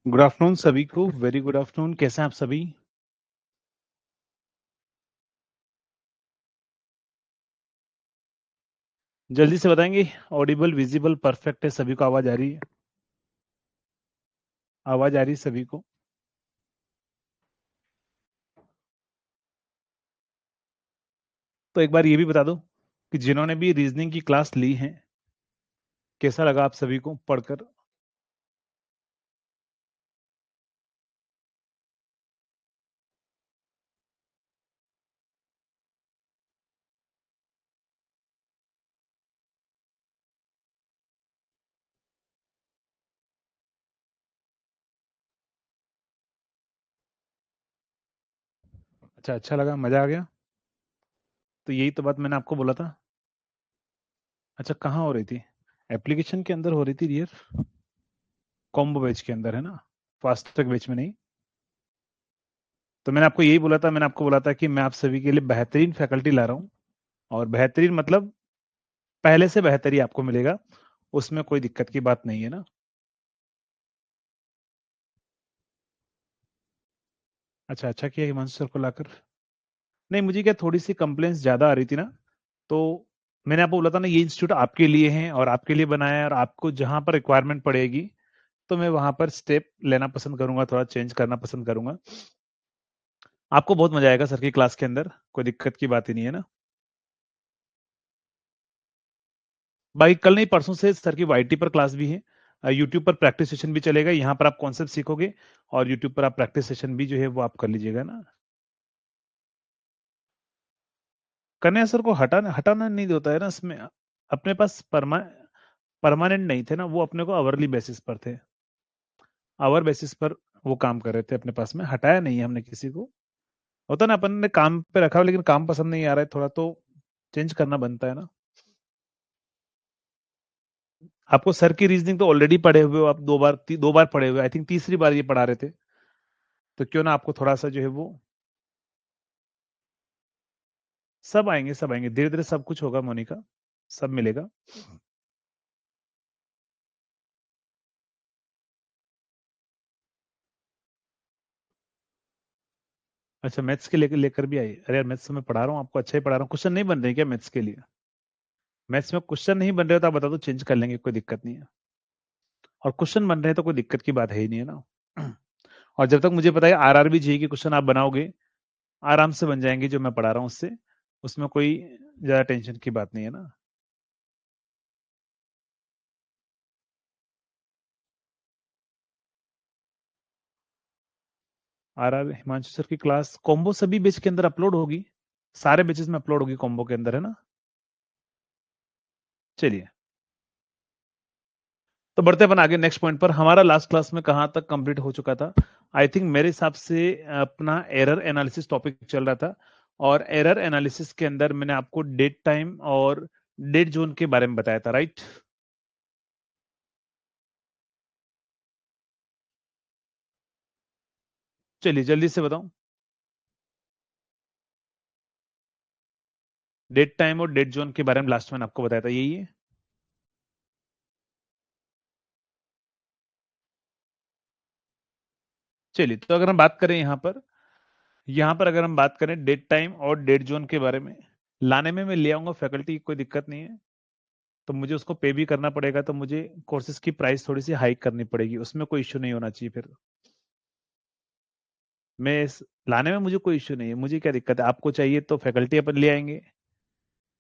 Good afternoon सभी को, very good afternoon. कैसे हैं आप सभी? जल्दी से बताएंगे। ऑडिबल, विजिबल, परफेक्ट है सभी को? आवाज आ रही है? आवाज आ रही है सभी को? तो एक बार ये भी बता दो कि जिन्होंने भी रीजनिंग की क्लास ली है, कैसा लगा आप सभी को पढ़कर? अच्छा लगा, मजा आ गया। तो यही तो बात मैंने आपको बोला था। अच्छा, कहाँ हो रही थी? एप्लीकेशन के अंदर हो रही थी डियर? कॉम्बो बैच के अंदर है ना, फास्ट ट्रैक बैच में नहीं। तो मैंने आपको यही बोला था, मैंने आपको बोला था कि मैं आप सभी के लिए बेहतरीन फैकल्टी ला रहा हूँ। और बेहतरीन मतलब पहले से बेहतर ही आपको मिलेगा, उसमें कोई दिक्कत की बात नहीं है ना। अच्छा किया हिमांशु सर को लाकर। नहीं, मुझे क्या थोड़ी सी कंप्लेंट्स ज्यादा आ रही थी ना, तो मैंने आपको बोला था ना, ये इंस्टीट्यूट आपके लिए है और आपके लिए बनाया है, और आपको जहां पर रिक्वायरमेंट पड़ेगी तो मैं वहां पर स्टेप लेना पसंद करूंगा, थोड़ा चेंज करना पसंद करूंगा। आपको बहुत मजा आएगा सर की क्लास के अंदर, कोई दिक्कत की बात ही नहीं है ना। बाकी कल नहीं, परसों से सर की वाईटी पर क्लास भी है, यूट्यूब पर प्रैक्टिस सेशन भी चलेगा, यहाँ पर आप कॉन्सेप्ट सीखोगे और यूट्यूब पर आप प्रैक्टिस सेशन भी जो है वो आप कर लीजिएगा ना। कन्हैया सर को हटाना हटाना नहीं होता है ना इसमें। अपने पास परमानेंट नहीं थे ना, वो अपने को आवरली बेसिस पर थे। आवर बेसिस पर वो काम कर रहे थे अपने पास में, हटाया नहीं है हमने किसी को। होता ना, अपन ने काम पे रखा हो लेकिन काम पसंद नहीं आ रहा है थोड़ा, तो चेंज करना बनता है ना। आपको सर की रीजनिंग तो ऑलरेडी पढ़े हुए हो आप, दो बार पढ़े हुए, आई थिंक तीसरी बार ये पढ़ा रहे थे। तो क्यों ना आपको थोड़ा सा जो है वो, सब आएंगे सब आएंगे, धीरे धीरे सब कुछ होगा मोनिका, सब मिलेगा। अच्छा, मैथ्स के लेकर लेकर भी आई? अरे यार, मैथ्स में पढ़ा रहा हूँ आपको, अच्छा ही पढ़ा रहा हूँ। क्वेश्चन नहीं बन रहे क्या मैथ्स के लिए? मैथ्स में क्वेश्चन नहीं बन रहे हो तो आप बता दो, चेंज कर लेंगे, कोई दिक्कत नहीं है। और क्वेश्चन बन रहे हैं तो कोई दिक्कत की बात है ही नहीं है ना। और जब तक मुझे पता है आरआरबी जी के क्वेश्चन आप बनाओगे, आराम से बन जाएंगे जो मैं पढ़ा रहा हूँ उससे, उसमें कोई ज्यादा टेंशन की बात नहीं है ना। आरआर हिमांशु सर की क्लास कॉम्बो सभी बेच के अंदर अपलोड होगी, सारे बेचेस में अपलोड होगी कॉम्बो के अंदर, है ना। चलिए, तो बढ़ते अपन आगे नेक्स्ट पॉइंट पर। हमारा लास्ट क्लास में कहाँ तक कंप्लीट हो चुका था? आई थिंक मेरे हिसाब से अपना एरर एनालिसिस टॉपिक चल रहा था, और एरर एनालिसिस के अंदर मैंने आपको डेट टाइम और डेट जोन के बारे में बताया था, राइट? चलिए जल्दी से बताऊं। डेट टाइम और डेट जोन के बारे में लास्ट में आपको बताया था, यही है। चलिए, तो अगर हम बात करें यहाँ पर अगर हम बात करें डेट टाइम और डेट जोन के बारे में, लाने में मैं ले आऊंगा फैकल्टी, कोई दिक्कत नहीं है। तो मुझे उसको पे भी करना पड़ेगा, तो मुझे कोर्सेज की प्राइस थोड़ी सी हाइक करनी पड़ेगी, उसमें कोई इश्यू नहीं होना चाहिए फिर। लाने में मुझे कोई इश्यू नहीं है, मुझे क्या दिक्कत है, आपको चाहिए तो फैकल्टी अपन ले आएंगे,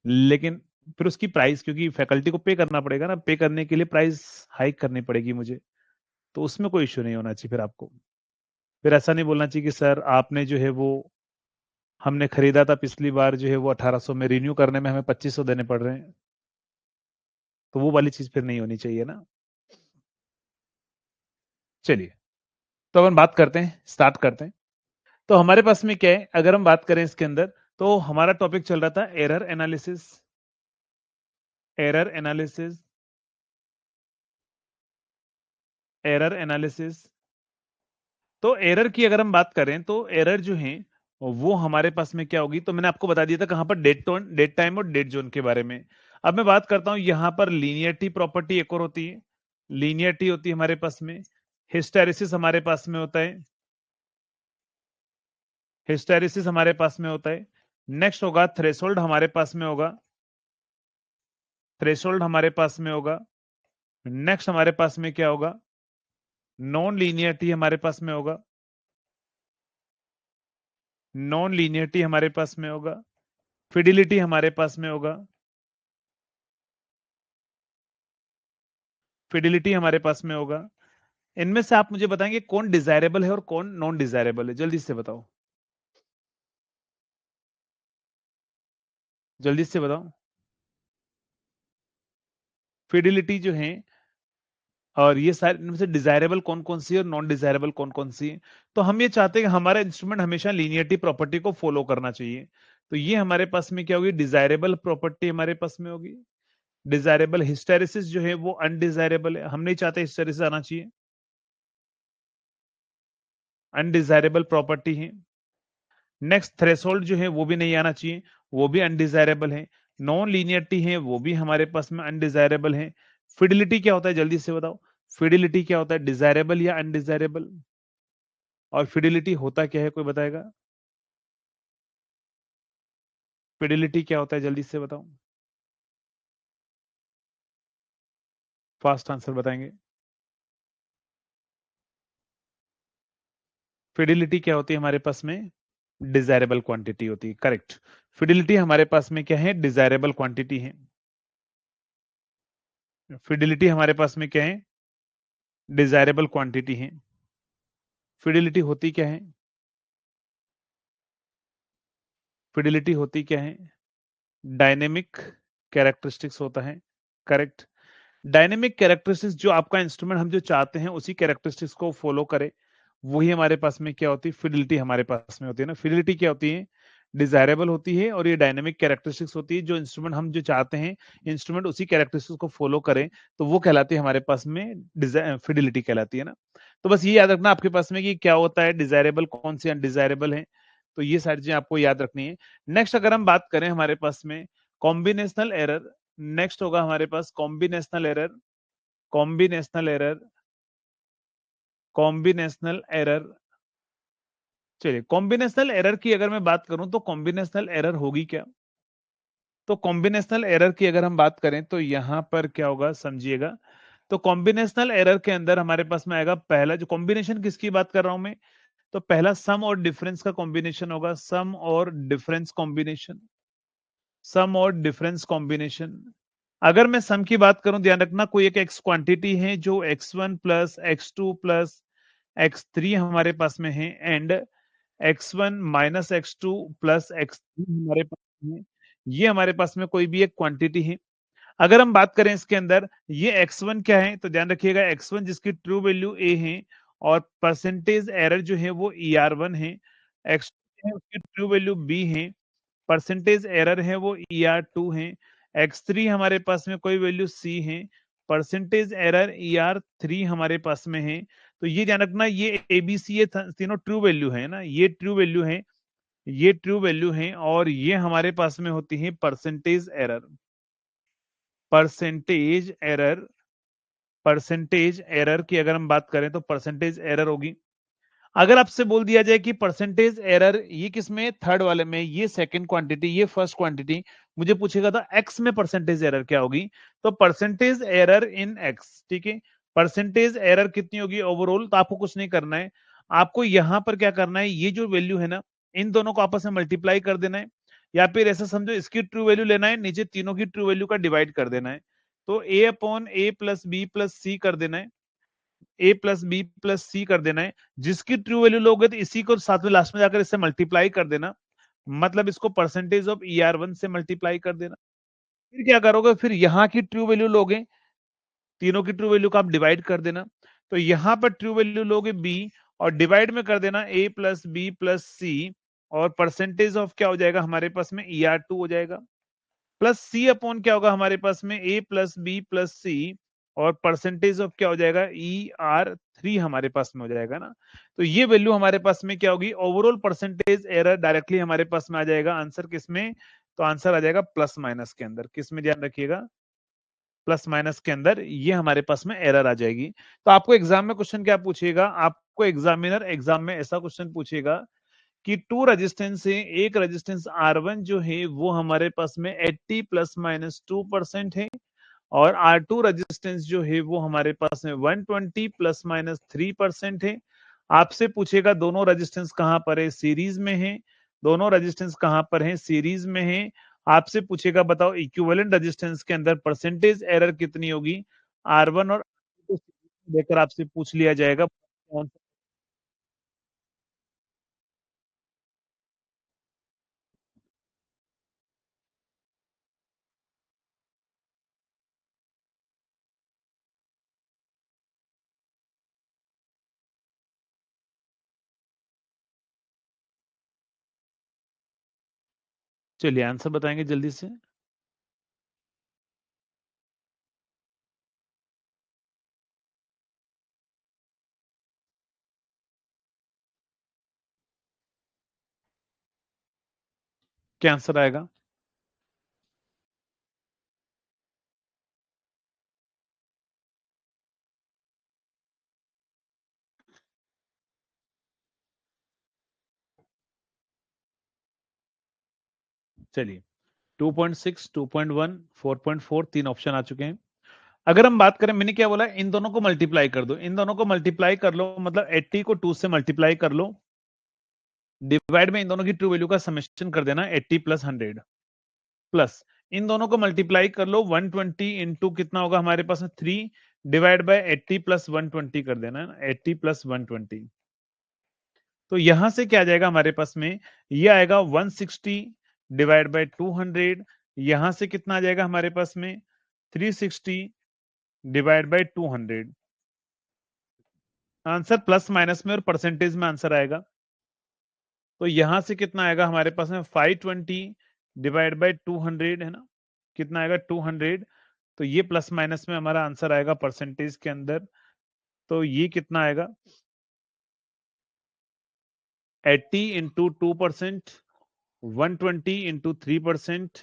लेकिन फिर उसकी प्राइस, क्योंकि फैकल्टी को पे करना पड़ेगा ना, पे करने के लिए प्राइस हाइक करनी पड़ेगी मुझे। तो उसमें कोई इश्यू नहीं होना चाहिए फिर आपको। फिर ऐसा नहीं बोलना चाहिए कि सर आपने जो है वो, हमने खरीदा था पिछली बार जो है वो 1800 में, रिन्यू करने में हमें 2500 देने पड़ रहे हैं। तो वो वाली चीज फिर नहीं होनी चाहिए ना। चलिए, तो अपन बात करते हैं, स्टार्ट करते हैं। तो हमारे पास में क्या है, अगर हम बात करें इसके अंदर, तो हमारा टॉपिक चल रहा था error analysis. Error analysis, error analysis. तो एरर की अगर हम बात करें तो एरर जो है वो हमारे पास में क्या होगी, तो मैंने आपको बता दिया था कहां पर, डेट टाइम और डेट जोन के बारे में। अब मैं बात करता हूं यहां पर लीनियरिटी प्रॉपर्टी एक और होती है, लीनियरिटी होती है हमारे पास में, हिस्टेरिसिस हमारे पास में होता है, हिस्टेरिसिस हमारे पास में होता है। नेक्स्ट होगा थ्रेशोल्ड हमारे पास में होगा, थ्रेशोल्ड हमारे पास में होगा। नेक्स्ट हमारे पास में क्या होगा, नॉन लीनियरिटी हमारे पास में होगा, नॉन लीनियरिटी हमारे पास में होगा, फिडिलिटी हमारे पास में होगा, फिडिलिटी हमारे पास में होगा। इनमें से आप मुझे बताएंगे कौन डिजायरेबल है और कौन नॉन डिजायरेबल है, जल्दी से बताओ, जल्दी से बताओ। फिडिलिटी जो है और ये सारे इनमें से डिजायरेबल कौन कौन सी है और नॉन डिजायरेबल कौन कौन सी है। तो हम ये चाहते हैं कि हमारा इंस्ट्रूमेंट हमेशा लीनियरिटी प्रॉपर्टी को फॉलो करना चाहिए। तो ये हमारे पास में क्या होगी, डिजायरेबल प्रॉपर्टी हमारे पास में होगी। डिजायरेबल हिस्टेरिसिस जो है वो अनडिजायरेबल है, हम नहीं चाहते हिस्टेरिसिस आना चाहिए, अनडिजायरेबल प्रॉपर्टी है। नेक्स्ट थ्रेशोल्ड जो है वो भी नहीं आना चाहिए, वो भी अनडिजायरेबल है। नॉन लीनियरिटी है वो भी हमारे पास में अनडिजायरेबल है। फिडिलिटी क्या होता है, जल्दी से बताओ, फिडिलिटी क्या होता है, डिजायरेबल या अनडिजायरेबल? और फिडिलिटी होता क्या है, कोई बताएगा? फिडिलिटी क्या होता है, जल्दी से बताओ, फास्ट आंसर बताएंगे। फिडिलिटी क्या होती है हमारे पास में, डिजायरेबल क्वांटिटी होती है, करेक्ट। फिडिलिटी हमारे पास में क्या है, डिजायरेबल क्वांटिटी है। फिडिलिटी हमारे पास में क्या है, डिजायरेबल क्वांटिटी है। फिडिलिटी होती क्या है, फिडिलिटी होती क्या है, डायनेमिक कैरेक्टरिस्टिक्स होता है, करेक्ट। डायनेमिक कैरेक्टरिस्टिक्स जो आपका इंस्ट्रूमेंट हम जो चाहते हैं उसी कैरेक्टरिस्टिक्स को फॉलो करे, वही हमारे पास में क्या होती है, फिडिलिटी हमारे पास में होती है ना। फिडिलिटी क्या होती है, डिजायरेबल होती है, और ये डायनेमिक कैरेक्टरिस्टिक्स होती है, जो इंस्ट्रूमेंट हम जो चाहते हैं इंस्ट्रूमेंट उसी कैरेक्टरिस्टिक्स को फॉलो करें, तो वो कहलाती है हमारे पास में फिडिलिटी कहलाती है ना। तो बस ये याद रखना आपके पास में कि क्या होता है, डिजायरेबल कौन सी अनडिजायरेबल है, तो ये सारी चीजें आपको याद रखनी है। नेक्स्ट अगर हम बात करें हमारे पास में कॉम्बिनेशनल एरर, नेक्स्ट होगा हमारे पास combinational error, combinational error, combinational error. चलिए कॉम्बिनेशनल एरर की अगर मैं बात करूं तो कॉम्बिनेशनल एरर होगी क्या, तो कॉम्बिनेशनल एरर की अगर हम बात करें तो यहां पर क्या होगा समझिएगा। तो कॉम्बिनेशनल एरर के अंदर हमारे पास में आएगा, पहला जो कॉम्बिनेशन किसकी बात कर रहा हूं मैं, तो पहला सम और डिफरेंस का कॉम्बिनेशन होगा, सम और डिफरेंस कॉम्बिनेशन, सम और डिफरेंस कॉम्बिनेशन। अगर मैं सम की बात करूं, ध्यान रखना कोई एक एक्स क्वांटिटी है जो x1 plus x2 plus x3 हमारे पास में है, and x1 minus x2 plus x3 हमारे पास में है। ये हमारे पास में कोई भी एक क्वांटिटी है। अगर हम बात करें इसके अंदर, ये x1 क्या है, तो ध्यान रखिएगा x1 जिसकी ट्रू वैल्यू a है और परसेंटेज एरर जो है वो ER1 है, x2 है उसकी ट्रू वैल्यू b है, परसेंटेज एरर है वो ER2 है, x3 हमारे पास में कोई वैल्यू c है, परसेंटेज एरर ER3 हमारे पास में है। तो ये ध्यान रखना, ये ABC ये तीनों ट्रू वैल्यू है ना, ये ट्रू वैल्यू है, ये ट्रू वैल्यू है, और ये हमारे पास में होती है percentage error, percentage error, percentage error की अगर हम बात करें तो परसेंटेज एरर होगी। अगर आपसे बोल दिया जाए कि परसेंटेज एरर ये किसमें, थर्ड वाले में, ये सेकंड क्वांटिटी ये फर्स्ट क्वांटिटी, मुझे पूछेगा था एक्स में परसेंटेज एरर क्या होगी, तो परसेंटेज एरर इन एक्स, ठीक है। परसेंटेज एरर कितनी होगी ओवरऑल, तो आपको कुछ नहीं करना है, आपको यहां पर क्या करना है, ये जो वैल्यू है ना इन दोनों को आपस में मल्टीप्लाई कर देना है, या फिर ऐसा समझो इसकी ट्रू वैल्यू लेना है, नीचे तीनों की ट्रू वैल्यू का डिवाइड कर देना है, तो ए अपॉन ए प्लस बी प्लस सी कर देना है, ए प्लस बी प्लस सी कर देना है। जिसकी ट्रू वैल्यू लोगे तो इसी को साथ में लास्ट में जाकर इससे मल्टीप्लाई कर देना, मतलब इसको परसेंटेज ऑफ ER1 से मल्टीप्लाई कर देना। फिर क्या करोगे, फिर यहाँ की ट्रू वैल्यू लोगे, तीनों की ट्रू वैल्यू का आप डिवाइड कर देना, तो यहां पर ट्रू वैल्यू लोगे बी और डिवाइड में कर देना ए प्लस बी प्लस सी, और परसेंटेज ऑफ क्या हो जाएगा हमारे पास में ER2 हो जाएगा, प्लस सी अपॉन क्या होगा हमारे पास में ए प्लस बी प्लस सी, और परसेंटेज ऑफ क्या हो जाएगा ER3 हमारे पास में हो जाएगा ना। तो ये वैल्यू हमारे पास में क्या होगी, ओवरऑल परसेंटेज एरर डायरेक्टली हमारे पास में आ जाएगा, आंसर किसमें, तो आंसर आ जाएगा प्लस माइनस के अंदर, किसमें ध्यान रखिएगा, प्लस माइनस के अंदर ये हमारे पास में एरर आ जाएगी। तो आपको एग्जाम में क्वेश्चन क्या पूछेगा, आपको एग्जामिनर एग्जाम में ऐसा क्वेश्चन पूछेगा कि टू रेजिस्टेंस है, एक रेजिस्टेंस R1 जो है वो हमारे पास में 80 प्लस माइनस 2% है, और R2 रेजिस्टेंस जो है वो हमारे पास में 120 प्लस माइनस 3% है। आपसे पूछेगा दोनों रेजिस्टेंस कहां पर है, सीरीज में है। दोनों रेजिस्टेंस कहां पर है, सीरीज में है। आपसे पूछेगा बताओ इक्विवेलेंट रेजिस्टेंस के अंदर परसेंटेज एरर कितनी होगी। R1 और R2 को देकर आपसे पूछ लिया जाएगा। चलिए आंसर बताएंगे जल्दी से। क्या आंसर आएगा? चलिए 2.6, 2.1, 4.4 तीन ऑप्शन आ चुके हैं। अगर हम बात करें, मैंने क्या बोला, इन दोनों को मल्टीप्लाई कर दो, इन दोनों को मल्टीप्लाई कर लो, मतलब 80 को 2 से मल्टीप्लाई कर लो, डिवाइड में इन दोनों की ट्रू वैल्यू का समेशन कर देना 80 प्लस 100, प्लस इन दोनों को मल्टीप्लाई कर लो 120 इंटू कितना होगा हमारे पास में 3, डिवाइड बाय 80 प्लस 120 कर देना, 80 प्लस 120। तो यहां से क्या आ जाएगा हमारे पास में, ये आएगा 160 डिवाइड बाय 200। यहां से कितना आ जाएगा हमारे पास में 360 divide by 200। Answer plus minus में और परसेंटेज में आंसर आएगा। तो यहां से कितना आएगा हमारे पास में 520 डिवाइड बाय 200 है ना, कितना आएगा 200। तो ये प्लस माइनस में हमारा आंसर आएगा परसेंटेज के अंदर। तो ये कितना आएगा 80 इंटू 2%, 120 इंटू 3%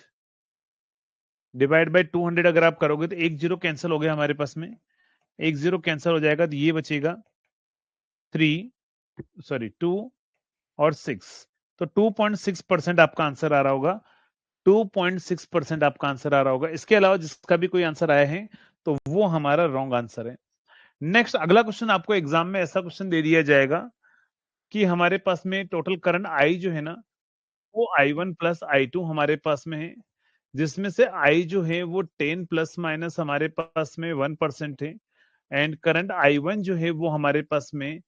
डिवाइड बाय 200 अगर आप करोगे तो एक जीरो कैंसिल हो गया हमारे पास में, एक जीरो कैंसिल हो जाएगा, तो ये बचेगा 3, सॉरी 2 और 6। तो 2.6% आपका आंसर आ रहा होगा, 2.6% आपका आंसर आ रहा होगा। इसके अलावा जिसका भी कोई आंसर आया है तो वो हमारा रॉन्ग आंसर है। नेक्स्ट अगला क्वेश्चन, आपको एग्जाम में ऐसा क्वेश्चन दे दिया जाएगा कि हमारे पास में टोटल करंट आई जो है ना, वो I1 प्लस I2 हमारे पास में है, जिसमें से I जो है वो 10 प्लस माइनस हमारे पास में 1% है, एंड करंट I1 जो है वो हमारे पास में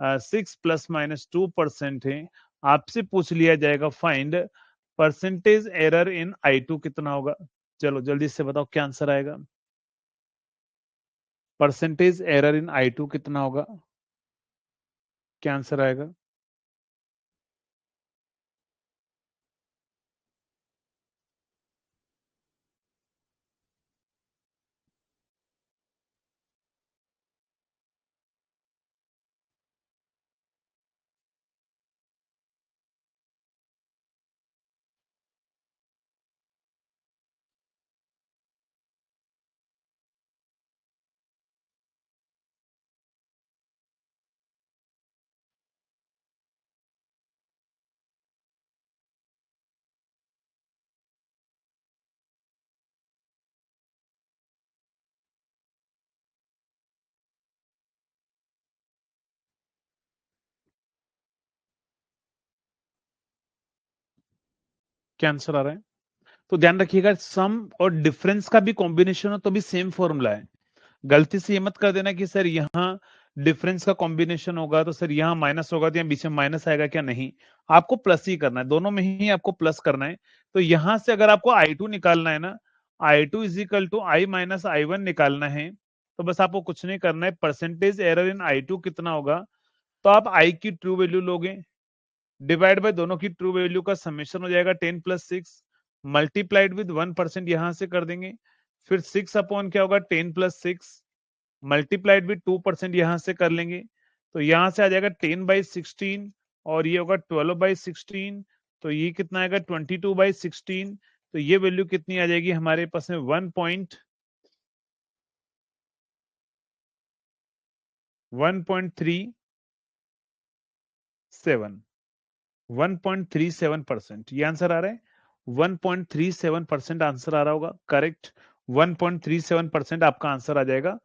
6 प्लस माइनस 2% है। आपसे पूछ लिया जाएगा find percentage error in I2 कितना होगा। चलो जल्दी से बताओ क्या आंसर आएगा, परसेंटेज एरर इन I2 कितना होगा, क्या आंसर आएगा? क्या आंसर आ रहा है? तो ध्यान रखिएगा, सम और डिफरेंस का भी कॉम्बिनेशन हो तो भी सेम फॉर्मूला है। गलती से ये मत कर देना कि सर यहाँ डिफरेंस का कॉम्बिनेशन होगा तो सर यहाँ माइनस होगा तो यहाँ बीच में माइनस आएगा, क्या नहीं, आपको प्लस ही करना है, दोनों में ही आपको प्लस करना है। तो यहां से अगर आपको I2 निकालना है ना, I2 is equal to I minus I1 निकालना है, तो बस आपको कुछ नहीं करना है, परसेंटेज एरर इन I2 कितना होगा, तो आप I की ट्रू वैल्यू लोगे, डिवाइड बाय दोनों की ट्रू वैल्यू का समेशन हो जाएगा 10 प्लस 6, मल्टीप्लाइड विद 1% यहां से कर देंगे, फिर 6 अपॉन क्या होगा 10 प्लस 6 मल्टीप्लाइड विद 2% यहां से कर लेंगे, तो यहां से आ जाएगा 10/16, और ये होगा 12/16, तो ये कितना आएगा 22/16। तो ये वैल्यू कितनी आ जाएगी हमारे पास में 1.37 1.37%, ये आंसर आ रहा है। 1.37% आंसर आ रहा होगा, करेक्ट। 1.37% आपका आंसर आ जाएगा।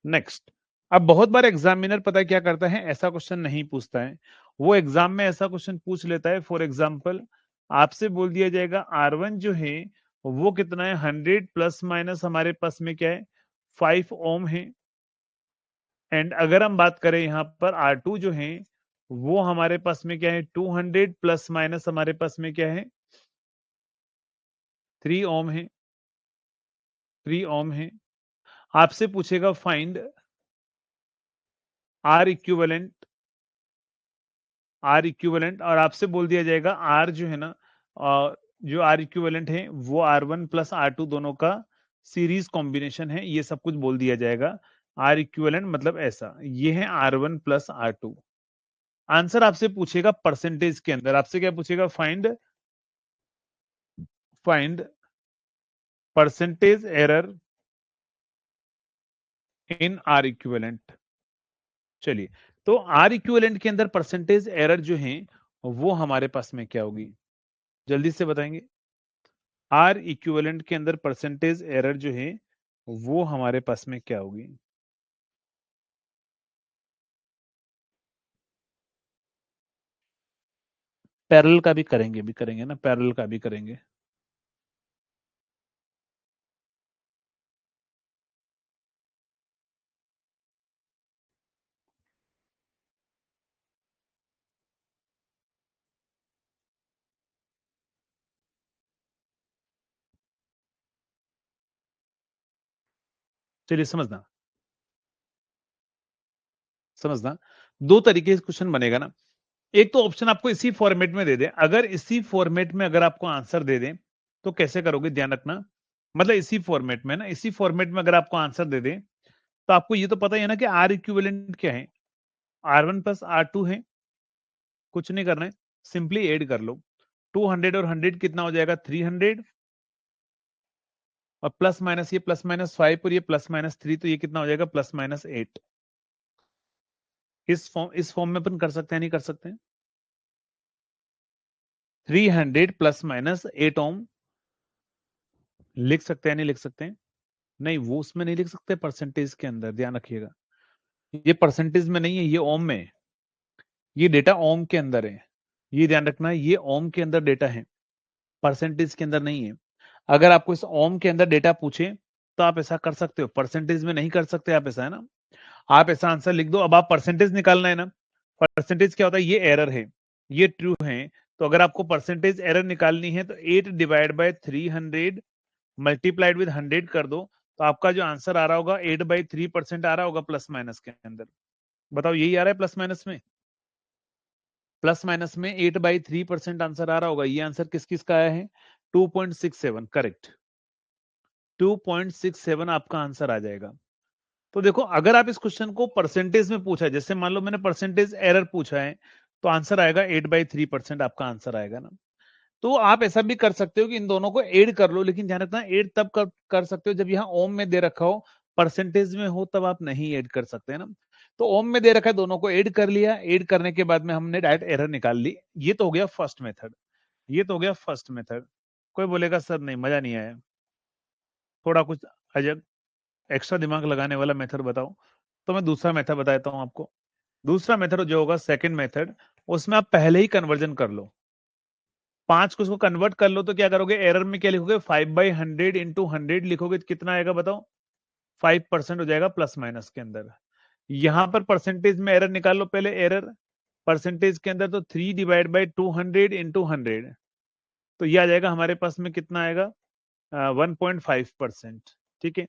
नेक्स्ट, अब बहुत बार एग्जामिनर पता है क्या करता है, ऐसा क्वेश्चन नहीं पूछता है, वो एग्जाम में ऐसा क्वेश्चन पूछ लेता है। फॉर एग्जाम्पल आपसे बोल दिया जाएगा R1 जो है वो कितना है, 100 प्लस माइनस हमारे पास में क्या है, 5 ओम है। एंड अगर हम बात करें यहाँ पर R2 जो है वो हमारे पास में क्या है, 200 प्लस माइनस हमारे पास में क्या है, 3 ओम है। 3 ओम है। आपसे पूछेगा find R equivalent, R equivalent, और आपसे बोल दिया जाएगा आर जो है ना, जो आर इक्विवेलेंट है वो R1 प्लस R2 दोनों का सीरीज कॉम्बिनेशन है, ये सब कुछ बोल दिया जाएगा। आर इक्विवेलेंट मतलब ऐसा, ये है R1 प्लस R2। आंसर आपसे पूछेगा परसेंटेज के अंदर, आपसे क्या पूछेगा, find percentage error in are equivalent. चलिए, तो आर इक्विवेलेंट के अंदर परसेंटेज एरर जो है वो हमारे पास में क्या होगी, जल्दी से बताएंगे। आर इक्विवेलेंट के अंदर परसेंटेज एरर जो है वो हमारे पास में क्या होगी। पैरेलल का भी करेंगे, ना, पैरेलल का भी करेंगे। चलिए समझना, दो तरीके से क्वेश्चन बनेगा ना। एक तो ऑप्शन आपको इसी फॉर्मेट में दे दे, अगर इसी फॉर्मेट में अगर आपको आंसर दे दे तो कैसे करोगे, ध्यान रखना। मतलब इसी फॉर्मेट में ना, इसी फॉर्मेट में अगर आपको आंसर दे दे तो आपको ये तो पता ही है ना कि आर इक्विवेलेंट क्या है, R1 प्लस R2 है। कुछ नहीं करना है, सिंपली ऐड कर लो। 200 और 100 कितना हो जाएगा, 300, और प्लस माइनस ये प्लस माइनस 5 और ये प्लस माइनस 3, तो ये कितना हो जाएगा, प्लस माइनस 8। इस फॉर्म में अपन कर सकते हैं, नहीं कर सकते हैं। 300 प्लस माइनस 8 ओम लिख सकते हैं, नहीं लिख सकते हैं। नहीं, वो उसमें नहीं लिख सकते, परसेंटेज के अंदर, ध्यान रखिएगा। ये परसेंटेज में नहीं है, ये ओम में है। ये डेटा ओम के अंदर है, ये ध्यान रखना, ये ओम के अंदर डेटा है, परसेंटेज के अंदर नहीं है। अगर आपको इस ओम के अंदर डेटा पूछे तो आप ऐसा कर सकते हो, परसेंटेज में नहीं कर सकते आप ऐसा, है ना। आप ऐसा आंसर लिख दो, अब आप परसेंटेज निकालना है ना। परसेंटेज क्या होता है, ये एरर है, ये ट्रू है। तो अगर आपको परसेंटेज एरर निकालनी है तो 8 डिवाइड बाय 300 मल्टीप्लाइड विद 100 कर दो, तो आपका जो आंसर आ रहा होगा 8/3% आ रहा होगा प्लस माइनस के अंदर। बताओ, यही आ रहा है प्लस माइनस में, प्लस माइनस में 8/3% आंसर आ रहा होगा। ये आंसर किस किस का आया है, 2.67, करेक्ट। 2.67 आपका आंसर आ जाएगा। तो देखो, अगर आप इस क्वेश्चन को परसेंटेज में पूछा है, जैसे मान लो मैंने परसेंटेज एरर पूछा है, तो आंसर आएगा 8/3% आपका आंसर आएगा ना। तो आप ऐसा भी कर सकते हो कि इन दोनों को ऐड कर लो, लेकिन ध्यान रखना, ऐड तब कर सकते हो जब यहाँ ओम में दे रखा हो, परसेंटेज में हो तब आप नहीं ऐड कर सकते, है ना। तो ओम में दे रखा है, दोनों को ऐड कर लिया, ऐड करने के बाद में हमने डायरेक्ट एरर निकाल ली। ये तो हो गया फर्स्ट मेथड, ये तो हो गया फर्स्ट मेथड। कोई बोलेगा सर नहीं, मजा नहीं आया, थोड़ा कुछ अजब एक्स्ट्रा दिमाग लगाने वाला मेथड बताओ। तो मैं दूसरा मेथड बताता हूं आपको। दूसरा मेथड जो होगा, सेकंड मेथड, उसमें आप पहले ही कन्वर्जन कर लो, 5 को उसको कन्वर्ट कर लो। तो क्या करोगे, एरर में क्या लिखोगे, 5/100 इंटू 100 लिखोगे तो कितना आएगा बताओ, 5% हो जाएगा प्लस माइनस के अंदर। यहां पर परसेंटेज में एरर निकाल लो, पहले एरर परसेंटेज के अंदर, तो 3 डिवाइड बाई 200 इंटू 100, तो ये आ जाएगा हमारे पास में, कितना आएगा, 1.5%। ठीक है,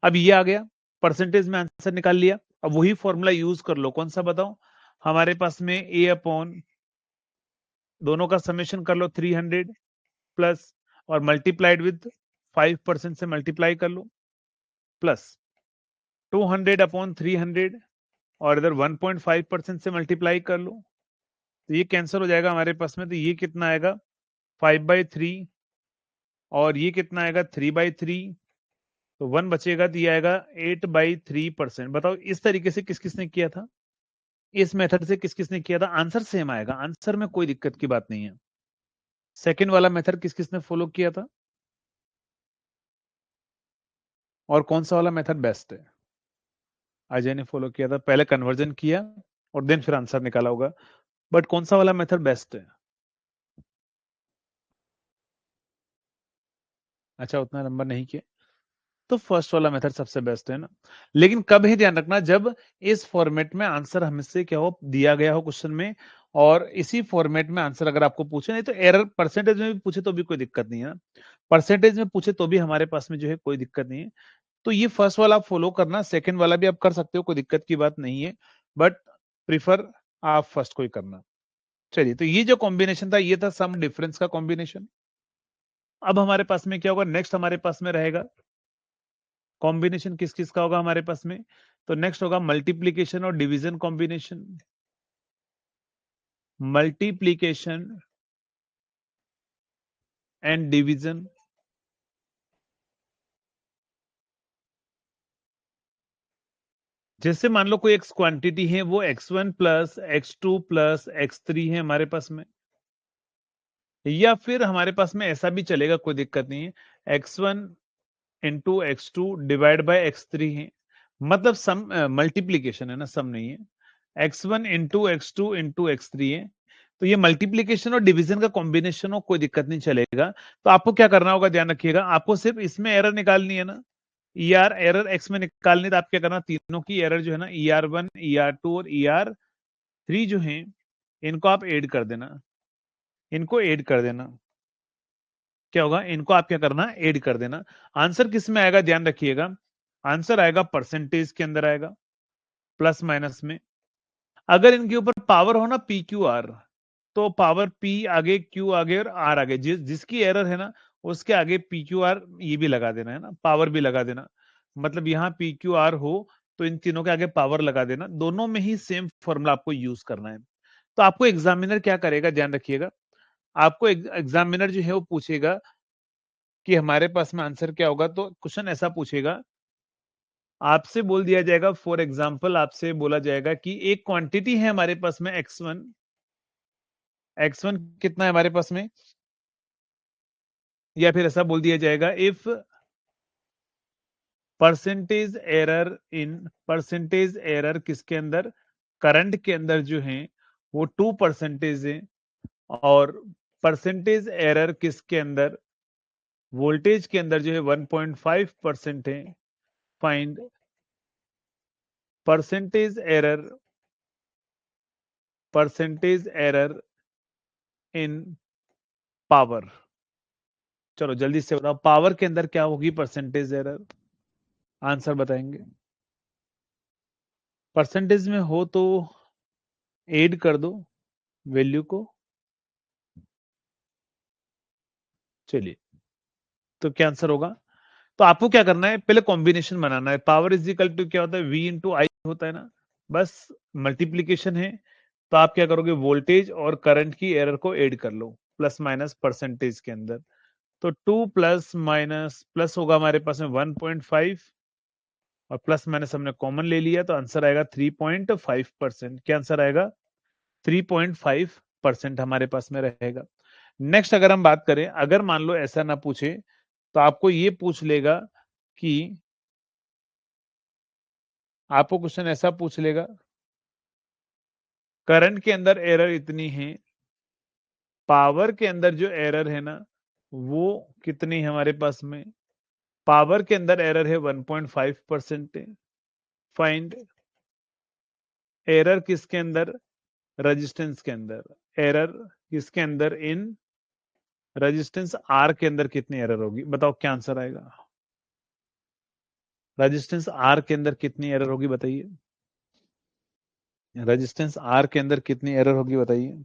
अब ये आ गया, परसेंटेज में आंसर निकाल लिया। अब वही फॉर्मूला यूज कर लो, कौन सा बताओ, हमारे पास में ए अपॉन दोनों का समेशन कर लो, 300 प्लस, और मल्टीप्लाइड विद 5% से मल्टीप्लाई कर लो, प्लस 200 अपॉन 300, और इधर 1.5% से मल्टीप्लाई कर लो, तो ये कैंसिल हो जाएगा हमारे पास में। तो ये कितना आएगा, 5/3, और ये कितना आएगा, 3/3, तो 1 बचेगा तो ये आएगा 8/3%। बताओ इस तरीके से किस किसने किया था, इस मेथड से किस किसने किया था, आंसर सेम आएगा, आंसर में कोई दिक्कत की बात नहीं है। सेकंड वाला मेथड किस किसने फॉलो किया था, और कौन सा वाला मेथड बेस्ट है? अजय ने फॉलो किया था, पहले कन्वर्जन किया और देन फिर आंसर निकाला होगा, बट कौन सा वाला मेथड बेस्ट है? अच्छा, उतना नंबर नहीं किया तो फर्स्ट वाला मेथड सबसे बेस्ट है ना। लेकिन कब ही ध्यान रखना, जब इस फॉर्मेट में आंसर हमसे क्या हो, दिया गया हो क्वेश्चन में, और इसी फॉर्मेट में आंसर अगर आपको पूछे, नहीं तो एरर परसेंटेज में भी पूछे तो भी कोई दिक्कत नहीं है ना, परसेंटेज में पूछे तो भी हमारे पास में जो है कोई दिक्कत नहीं है। तो ये फर्स्ट वाला आप फॉलो करना, सेकंड वाला भी आप कर सकते हो, कोई दिक्कत की बात नहीं है, बट प्रिफर आप फर्स्ट को ही करना। चलिए, तो ये जो कॉम्बिनेशन था ये था सम डिफरेंस का कॉम्बिनेशन। अब हमारे पास में क्या होगा, नेक्स्ट हमारे पास में रहेगा कॉम्बिनेशन किस किस का होगा हमारे पास में, तो नेक्स्ट होगा मल्टीप्लीकेशन और division combination. Multiplication and division. जैसे मान लो कोई एक्स क्वांटिटी है, वो x1 plus x2 plus x3 है हमारे पास में, या फिर हमारे पास में ऐसा भी चलेगा, कोई दिक्कत नहीं है, x1 into x2 divide by x3 है, मतलब सम मल्टीप्लीकेशन है ना, सम नहीं है, x1 into x2 into x3 है। तो ये मल्टीप्लीकेशन और डिवीजन का कॉम्बिनेशन हो, कोई दिक्कत नहीं चलेगा। तो आपको क्या करना होगा, ध्यान रखिएगा, आपको सिर्फ इसमें एरर निकालनी है ना, ER एरर x में निकालनी है, तो आप क्या करना, तीनों की एरर जो है ना, ER1 ER2 और ER3 जो है, इनको आप ऐड कर देना, इनको ऐड कर देना। क्या होगा, इनको आप क्या करना, ऐड कर देना। आंसर किस में आएगा, ध्यान रखिएगा, आंसर आएगा परसेंटेज के अंदर आएगा, प्लस माइनस में। अगर इनके ऊपर पावर हो ना PQR, तो पावर P आगे, Q आगे और R आगे, जिसकी एरर है ना, उसके आगे PQR ये भी लगा देना है ना, पावर भी लगा देना। मतलब यहाँ PQR हो तो इन तीनों के आगे पावर लगा देना, दोनों में ही सेम फॉर्मूला आपको यूज करना है। तो आपको एग्जामिनर क्या करेगा, ध्यान रखिएगा, आपको एग्जामिनर जो है वो पूछेगा कि हमारे पास में आंसर क्या होगा, तो क्वेश्चन ऐसा पूछेगा, आपसे बोल दिया जाएगा, फॉर एग्जांपल आपसे बोला जाएगा कि एक क्वांटिटी है हमारे पास में x1, x1 कितना है हमारे पास में, या फिर ऐसा बोल दिया जाएगा, इफ परसेंटेज एरर किसके अंदर, करंट के अंदर जो है वो 2% है, और परसेंटेज एरर किसके अंदर, वोल्टेज के अंदर जो है 1.5% है, find percentage error, percentage error in power. चलो जल्दी से बताओ, पावर के अंदर क्या होगी परसेंटेज एरर, आंसर बताएंगे। परसेंटेज में हो तो ऐड कर दो वैल्यू को। चलिए, तो क्या आंसर होगा, तो आपको क्या करना है, पहले कॉम्बिनेशन बनाना है, पावर इज इक्वल टू क्या होता है, V इंटू आई होता है ना, बस मल्टीप्लीकेशन है, तो आप क्या करोगे, वोल्टेज और करंट की एरर को ऐड कर लो, प्लस माइनस परसेंटेज के अंदर। तो 2 प्लस माइनस प्लस होगा हमारे पास में 1.5, और प्लस माइनस हमने कॉमन ले लिया, तो आंसर आएगा 3.5%। क्या आंसर आएगा, 3.5% हमारे पास में रहेगा। नेक्स्ट अगर हम बात करें, अगर मान लो ऐसा ना पूछे, तो आपको ये पूछ लेगा कि, आपको क्वेश्चन ऐसा पूछ लेगा, करंट के अंदर एरर इतनी है, पावर के अंदर जो एरर है ना, वो कितनी है हमारे पास में, पावर के अंदर एरर है 1.5% है, फाइंड एरर किसके अंदर, रेजिस्टेंस के अंदर, एरर किसके अंदर, इन रेजिस्टेंस R के अंदर कितनी एरर होगी, बताओ क्या आंसर आएगा, रेजिस्टेंस R के अंदर कितनी एरर होगी बताइए, रेजिस्टेंस R के अंदर कितनी एरर होगी बताइए।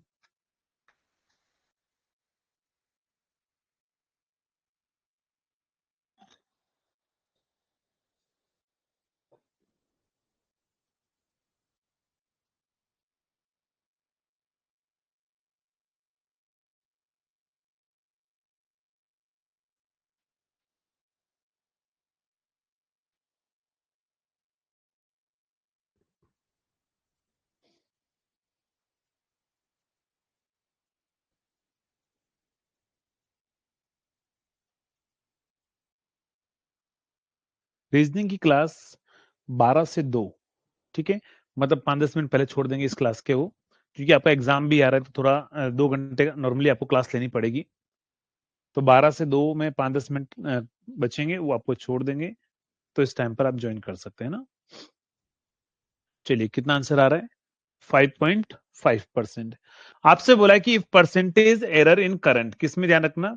रीजनिंग की क्लास 12 से 2, ठीक है, मतलब 5-10 मिनट पहले छोड़ देंगे इस क्लास के वो, क्योंकि आपका एग्जाम भी आ रहा है तो थोड़ा 2 घंटे नॉर्मली आपको क्लास लेनी पड़ेगी। तो 12 से 2 में 5-10 मिनट बचेंगे, वो आपको छोड़ देंगे, तो इस टाइम पर आप ज्वाइन कर सकते हैं ना। चलिए कितना आंसर आ रहा है? 5.5%। आपसे बोला है कि परसेंटेज एरर इन करंट, किस में ध्यान रखना?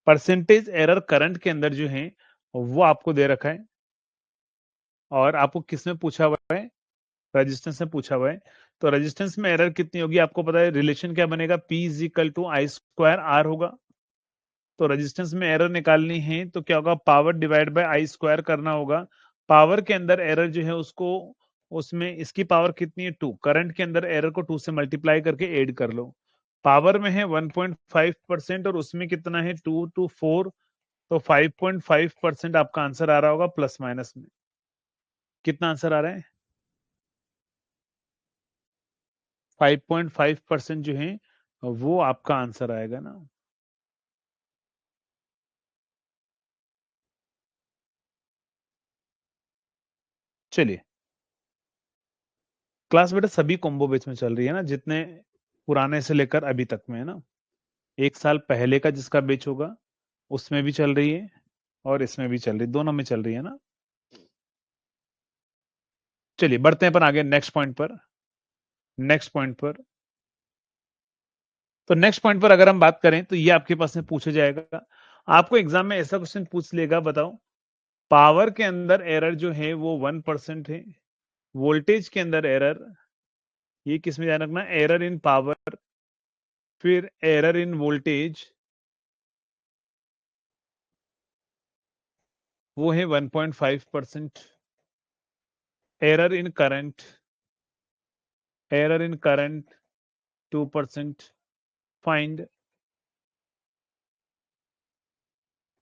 परसेंटेज एरर करंट के अंदर जो है वो आपको दे रखा है, और आपको किस में पूछा हुआ है? रेजिस्टेंस में पूछा हुआ है। तो रेजिस्टेंस में एरर कितनी होगी आपको पता है, रिलेशन क्या बनेगा? P is equal to I square R होगा। तो रेजिस्टेंस में एरर निकालनी है तो क्या होगा? Power divide by I square करना होगा। पावर के अंदर एरर जो है उसको, उसमें इसकी पावर कितनी है? 2। करंट के अंदर एरर को 2 से मल्टीप्लाई करके ऐड कर लो। पावर में है 1.5% और उसमें कितना है? 2 to 4, तो 5.5% आपका आंसर आ रहा होगा प्लस माइनस में। कितना आंसर आ रहा है? 5.5% जो है वो आपका आंसर आएगा ना। चलिए, क्लास बेटा सभी कॉम्बो बैच में चल रही है ना, जितने पुराने से लेकर अभी तक में है ना। एक साल पहले का जिसका बैच होगा उसमें भी चल रही है, और इसमें भी चल रही है, दोनों में चल रही है ना। चलिए बढ़ते हैं अपन आगे नेक्स्ट पॉइंट पर। नेक्स्ट पॉइंट पर, तो नेक्स्ट पॉइंट पर अगर हम बात करें तो ये आपके पास में पूछा जाएगा। आपको एग्जाम में ऐसा क्वेश्चन पूछ लेगा, बताओ पावर के अंदर एरर जो है वो 1% है, वोल्टेज के अंदर एरर, ये किस में ध्यान रखना? एरर इन पावर, फिर एरर इन वोल्टेज वो है 1.5%। Error in current, error in current 2%। Find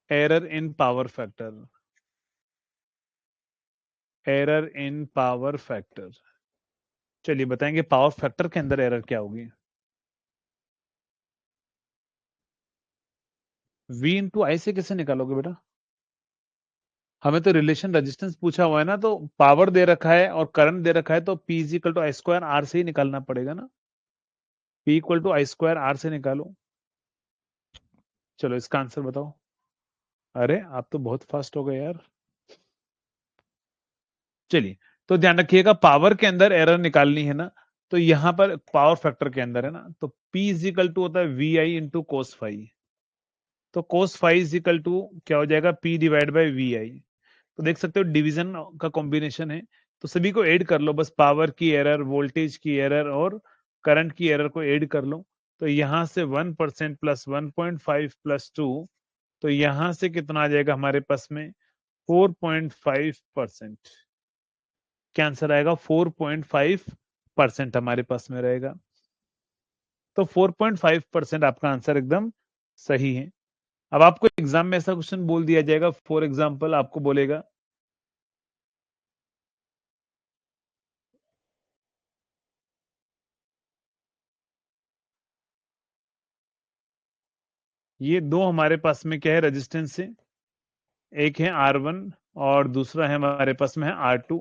error in power factor, error in power factor. चलिए बताएंगे पावर फैक्टर के अंदर एरर क्या होगी। V इंटू आई से कैसे निकालोगे बेटा? हमें तो रिलेशन रेजिस्टेंस पूछा हुआ है ना, तो पावर दे रखा है और करंट दे रखा है, तो P is equal to I square R से ही निकालना पड़ेगा ना। P equal to I square R से निकालो। चलो इसका आंसर बताओ। अरे आप तो बहुत फास्ट हो गए यार। चलिए, तो ध्यान रखिएगा पावर के अंदर एरर निकालनी है ना, तो यहां पर पावर फैक्टर के अंदर है ना, तो P इज इक्वल टू होता है V I into cos phi. तो cos phi is equal to क्या हो जाएगा? P divide by V I. तो देख सकते हो डिवीजन का कॉम्बिनेशन है, तो सभी को ऐड कर लो, बस पावर की एरर, वोल्टेज की एरर और करंट की एरर को ऐड कर लो। तो यहां से 1% प्लस 1.5 प्लस 2, तो यहां से कितना आ जाएगा हमारे पास में? 4.5%। क्या आंसर आएगा? 4.5% हमारे पास में रहेगा। तो 4.5% आपका आंसर एकदम सही है। अब आपको एग्जाम में ऐसा क्वेश्चन बोल दिया जाएगा, फॉर एग्जाम्पल आपको बोलेगा ये दो हमारे पास में क्या है रेजिस्टेंस है, एक है R1 और दूसरा है हमारे पास में है R2।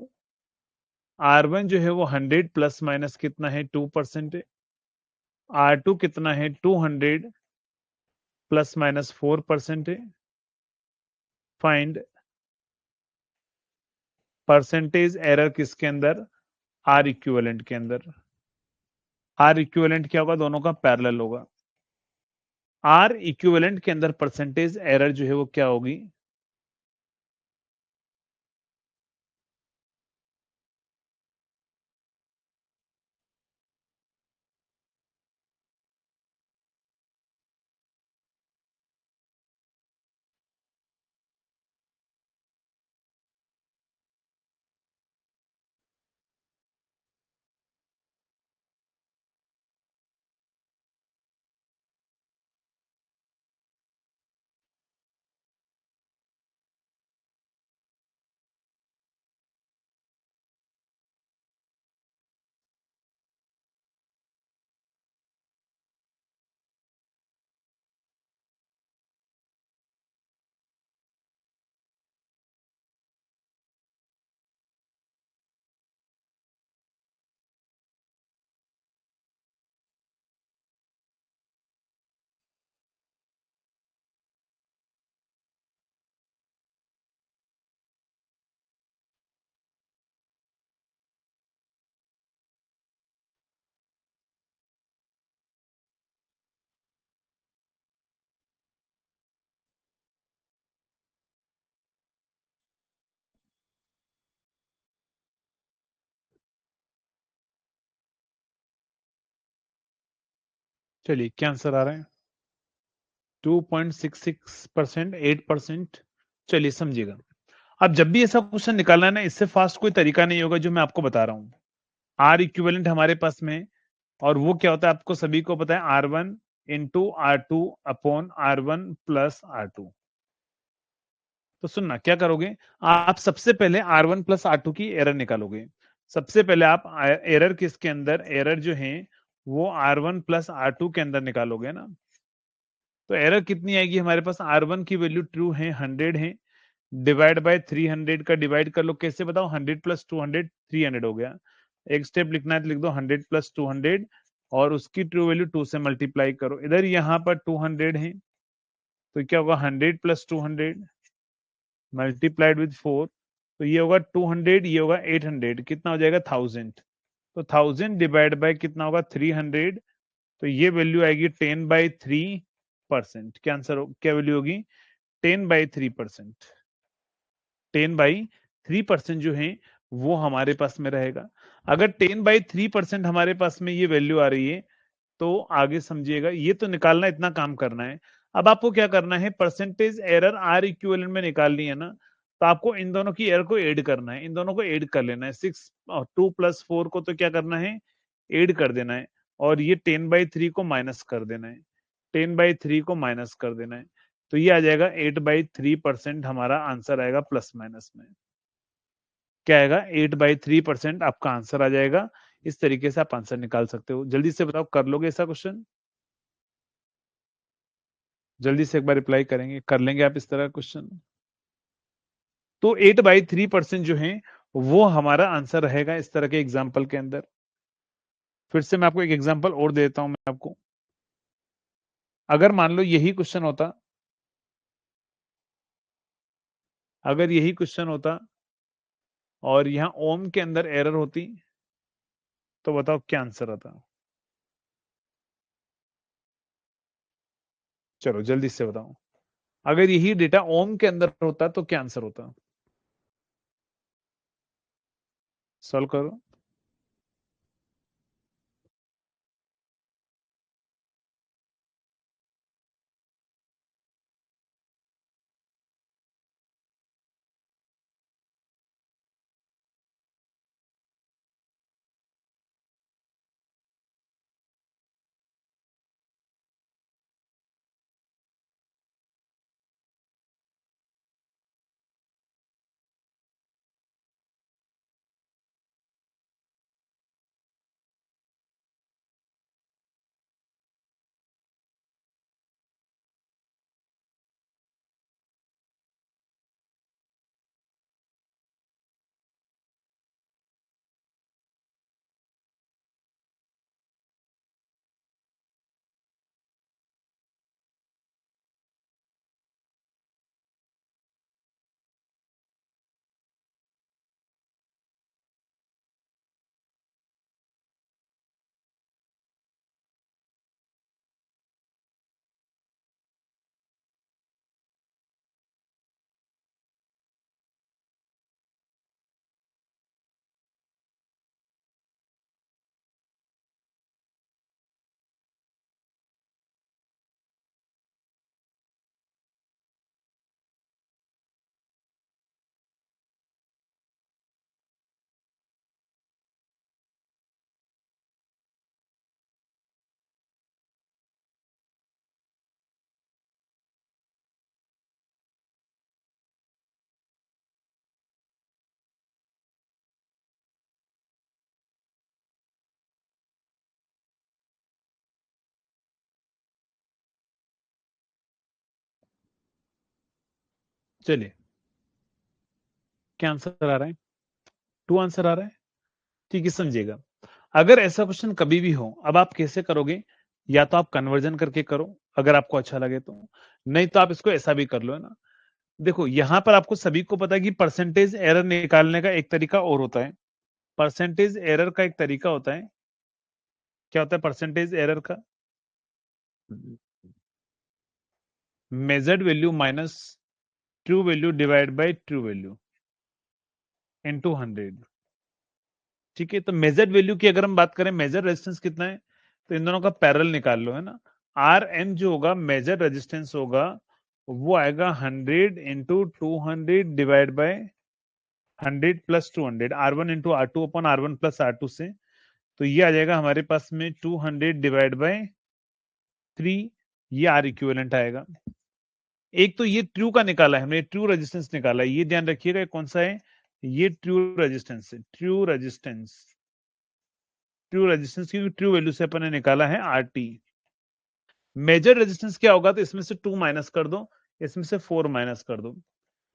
R1 जो है वो 100 प्लस माइनस कितना है? 2% है। R2 कितना है? 200 प्लस माइनस 4% है। फाइंड परसेंटेज एरर किसके अंदर? आर इक्विवेलेंट के अंदर। आर इक्विवेलेंट क्या होगा? दोनों का पैरेलल होगा। आर इक्विवेलेंट के अंदर परसेंटेज एरर जो है वो क्या होगी? चलिए क्या आंसर आ रहा है? 2.66%, 8%। चलिए समझिएगा, अब जब भी ऐसा क्वेश्चन निकालना है ना, इससे फास्ट कोई तरीका नहीं होगा जो मैं आपको बता रहा हूं। आर इक्विवेलेंट हमारे पास में है, और वो क्या होता है आपको सभी को पता है, R1 into R2 upon R1 plus R2। तो सुनना क्या करोगे, आप सबसे पहले R1 प्लस R2 की एरर निकालोगे। सबसे पहले आप एरर किसके अंदर, एरर जो है वो R1 प्लस R2 के अंदर निकालोगे ना। तो एरर कितनी आएगी हमारे पास, R1 की वैल्यू ट्रू है 100 है, डिवाइड बाय 300 का डिवाइड कर लो, कैसे बताओ, 100 प्लस 200 300 हो गया। एक स्टेप लिखना है तो लिख दो 100 प्लस 200, और उसकी ट्रू वैल्यू 2 से मल्टीप्लाई करो। इधर यहाँ पर 200 है, तो क्या होगा 100 प्लस 200 मल्टीप्लाइड विद 4, तो ये होगा 200, ये होगा 800, कितना हो जाएगा 1000। तो 1000 डिवाइड बाय कितना होगा 300, तो ये वैल्यू आएगी 10/3%। क्या आंसर क्या वैल्यू होगी, 10/3%। 10/3% जो है वो हमारे पास में रहेगा। अगर 10/3% हमारे पास में ये वैल्यू आ रही है, तो आगे समझिएगा, ये तो निकालना, इतना काम करना है। अब आपको क्या करना है, परसेंटेज एरर आर इक्विवेलेंट में निकालनी है ना, तो आपको इन दोनों की एरर को ऐड करना है, इन दोनों को ऐड कर लेना है। 6 और 2 + 4 को तो क्या करना है, ऐड कर देना है, और ये 10/3 को माइनस कर देना है, 10/3 को माइनस कर देना है। तो ये आ जाएगा 8/3%, हमारा आंसर आएगा प्लस माइनस में। क्या आएगा, 8/3% आपका आंसर आ जाएगा। इस तरीके से आप आंसर निकाल सकते हो। जल्दी से बताओ, कर लोगे ऐसा क्वेश्चन? जल्दी से एक बार रिप्लाई करेंगे, कर लेंगे आप इस तरह का क्वेश्चन? तो 8/3% जो है वो हमारा आंसर रहेगा इस तरह के एग्जाम्पल के अंदर। फिर से मैं आपको एक एग्जाम्पल और देता हूं मैं आपको। अगर मान लो यही क्वेश्चन होता, अगर यही क्वेश्चन होता और यहाँ ओम के अंदर एरर होती, तो बताओ क्या आंसर आता? चलो जल्दी से बताओ, अगर यही डेटा ओम के अंदर होता तो क्या आंसर होता? सॉल्व करो। चलिए, क्या आंसर आ रहा है? 2 आंसर आ रहा है। ठीक है, समझिएगा, अगर ऐसा क्वेश्चन कभी भी हो, अब आप कैसे करोगे, या तो आप कन्वर्जन करके करो अगर आपको अच्छा लगे तो, नहीं तो आप इसको ऐसा भी कर लो, है ना। देखो यहां पर आपको सभी को पता है कि परसेंटेज एरर निकालने का एक तरीका और होता है। परसेंटेज एरर का एक तरीका होता है, क्या होता है परसेंटेज एरर का, measured value minus true value divide by true value into 100। ठीक है, तो मेजर्ड वैल्यू की अगर हम बात करें, मेजर रेजिस्टेंस कितना है, तो इन दोनों का पैरेलल निकाल लो, है ना। आर एम जो होगा मेजर रेजिस्टेंस होगा वो आएगा 100 into 200 divide by 100 plus 200, R1 into R2 upon R1 plus R2 से। तो ये आ जाएगा हमारे पास में 200 डिवाइड बाय 3, ये आर इक्विवेलेंट आएगा। एक तो ये ट्रू का निकाला है हमने, ट्रू रेजिस्टेंस निकाला है, ये ध्यान रखिएगा कौन सा है, ये ट्रू रेजिस्टेंस है, ट्रू रेजिस्टेंस, ट्रू रेजिस्टेंस की ट्रू वैल्यू से अपन ने निकाला है आरटी। मेजर रेजिस्टेंस क्या होगा, तो इसमें से 2 माइनस कर दो, इसमें से 4 माइनस कर दो,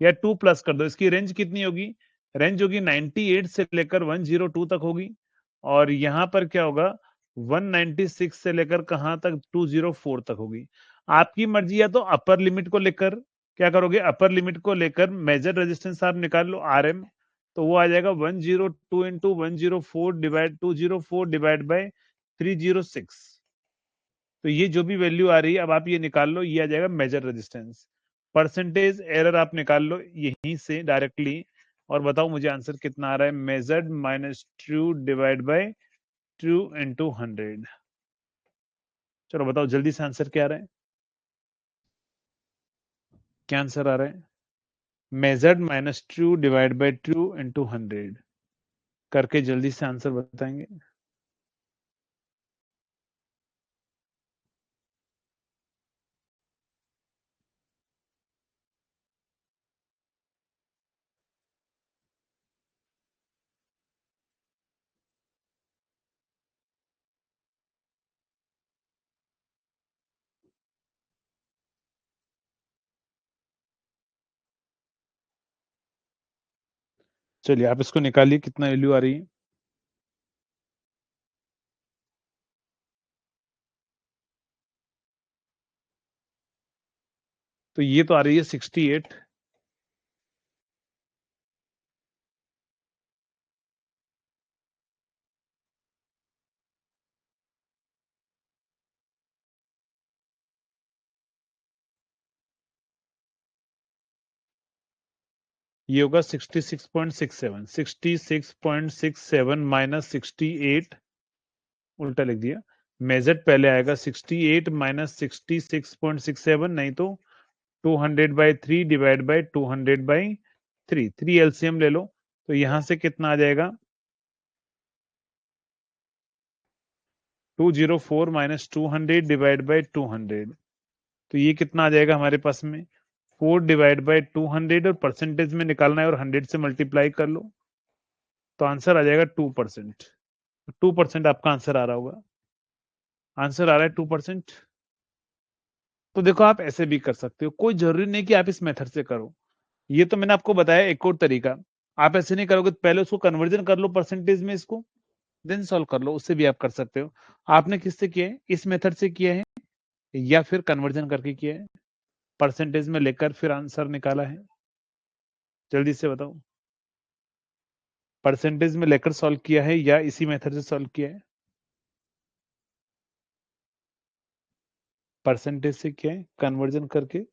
या 2 प्लस कर दो। इसकी रेंज कितनी होगी, रेंज होगी 98 से लेकर 102 तक होगी, और यहां पर क्या होगा 196 से लेकर कहां तक 204 तक होगी। आपकी मर्जी, या तो अपर लिमिट को लेकर क्या करोगे, अपर लिमिट को लेकर मेजर रेजिस्टेंस आप निकाल लो आर एम, तो वो आ जाएगा 102 इंटू 104 डिवाइड 204 डिवाइड बाय 306। तो ये जो भी वैल्यू आ रही है अब आप ये निकाल लो, ये आ जाएगा मेजर रेजिस्टेंस। परसेंटेज एरर आप निकाल लो यहीं से डायरेक्टली, और बताओ मुझे आंसर कितना आ रहा है, measured minus true divide by true into 100। चलो बताओ जल्दी से आंसर क्या आ रहा है, क्या आंसर आ रहा है, measured minus true divide by true into 100 करके जल्दी से आंसर बताएंगे। चलिए आप इसको निकालिए कितना वैल्यू आ रही है। तो ये तो आ रही है 68। ये होगा 66.67, 66.67 माइनस 68, उल्टा लिख दिया। मेजर पहले आएगा 68 माइनस 66.67, नहीं तो 200 by 3 divide by 200 by 3, 3 LCM ले लो, तो यहां से कितना आ जाएगा 204 माइनस 200 डिवाइड बाई 200, तो ये कितना आ जाएगा हमारे पास में 4 डिवाइड बाई 200, और परसेंटेज में निकालना है और 100 से मल्टीप्लाई कर लो, तो आंसर आ जाएगा 2%। 2% आपका आंसर आ रहा होगा, आंसर आ रहा है 2%। तो देखो आप ऐसे भी कर सकते हो, कोई जरूरी नहीं कि आप इस मेथड से करो, ये तो मैंने आपको बताया एक और तरीका। आप ऐसे नहीं करोगे तो पहले उसको कन्वर्जन कर लो परसेंटेज में, इसको देन सॉल्व कर लो, उससे भी आप कर सकते हो। आपने किससे किया है, इस मेथड से किया है या फिर कन्वर्जन करके किया है, परसेंटेज में लेकर फिर आंसर निकाला है, जल्दी से बताओ। परसेंटेज में लेकर सॉल्व किया है या इसी मेथड से सॉल्व किया है, परसेंटेज से किया है कन्वर्जन करके।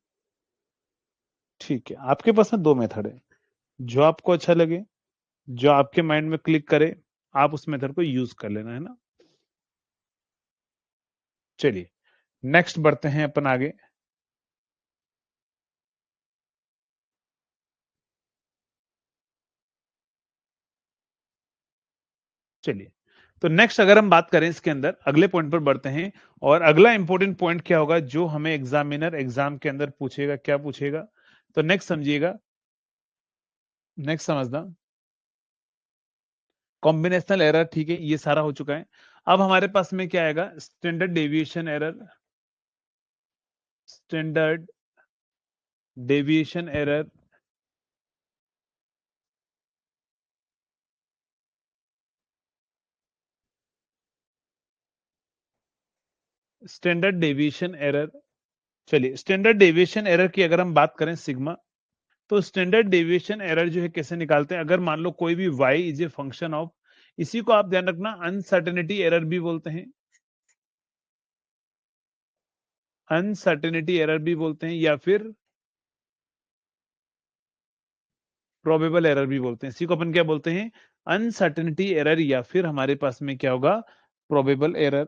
ठीक है, आपके पास में दो मेथड है, जो आपको अच्छा लगे, जो आपके माइंड में क्लिक करे, आप उस मेथड को यूज कर लेना, है ना। चलिए नेक्स्ट बढ़ते हैं अपन आगे। चलिए, तो नेक्स्ट अगर हम बात करें इसके अंदर, अगले पॉइंट पर बढ़ते हैं। और अगला इंपॉर्टेंट पॉइंट क्या होगा जो हमें एग्जामिनर एग्जाम के अंदर पूछेगा, क्या पूछेगा, तो नेक्स्ट समझिएगा, नेक्स्ट समझना। कॉम्बिनेशनल एरर, ठीक है, ये सारा हो चुका है। अब हमारे पास में क्या आएगा, standard deviation error, standard deviation error, standard deviation error. चलिए स्टैंडर्ड डेविएशन एरर की अगर हम बात करें सिग्मा, तो स्टैंडर्ड डेविएशन एरर जो है कैसे निकालते हैं, अगर मान लो कोई भी y is a function of, इसी को आप ध्यान रखना अनसर्टेनिटी एरर भी बोलते हैं, अनसर्टेनिटी एरर भी बोलते हैं, या फिर प्रोबेबल एरर भी बोलते हैं। इसी को अपन क्या बोलते हैं, अनसर्टेनिटी एरर, या फिर हमारे पास में क्या होगा, प्रोबेबल एरर।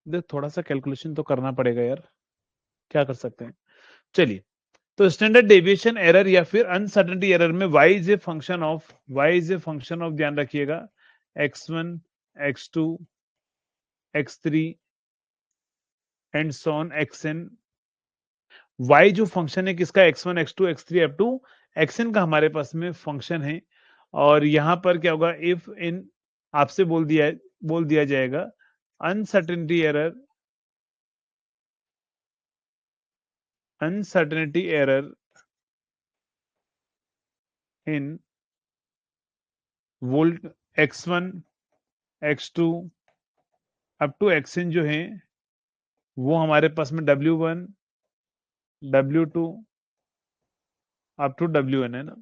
देख थोड़ा सा कैलकुलेशन तो करना पड़ेगा यार, क्या कर सकते हैं। चलिए, तो स्टैंडर्ड डेविएशन एरर या फिर अनसर्टेनिटी एरर में y is a function of, ध्यान रखिएगा, x1, x2, x3 and so on xn। y जो फंक्शन है किसका, x1, x2, x3 up to xn का हमारे पास में फंक्शन है। और यहां पर क्या होगा, इफ इन आपसे बोल दिया जाएगा uncertainty error in volt x1, x2 up to xn जो है वो हमारे पास में W1, W2 up to Wn है ना।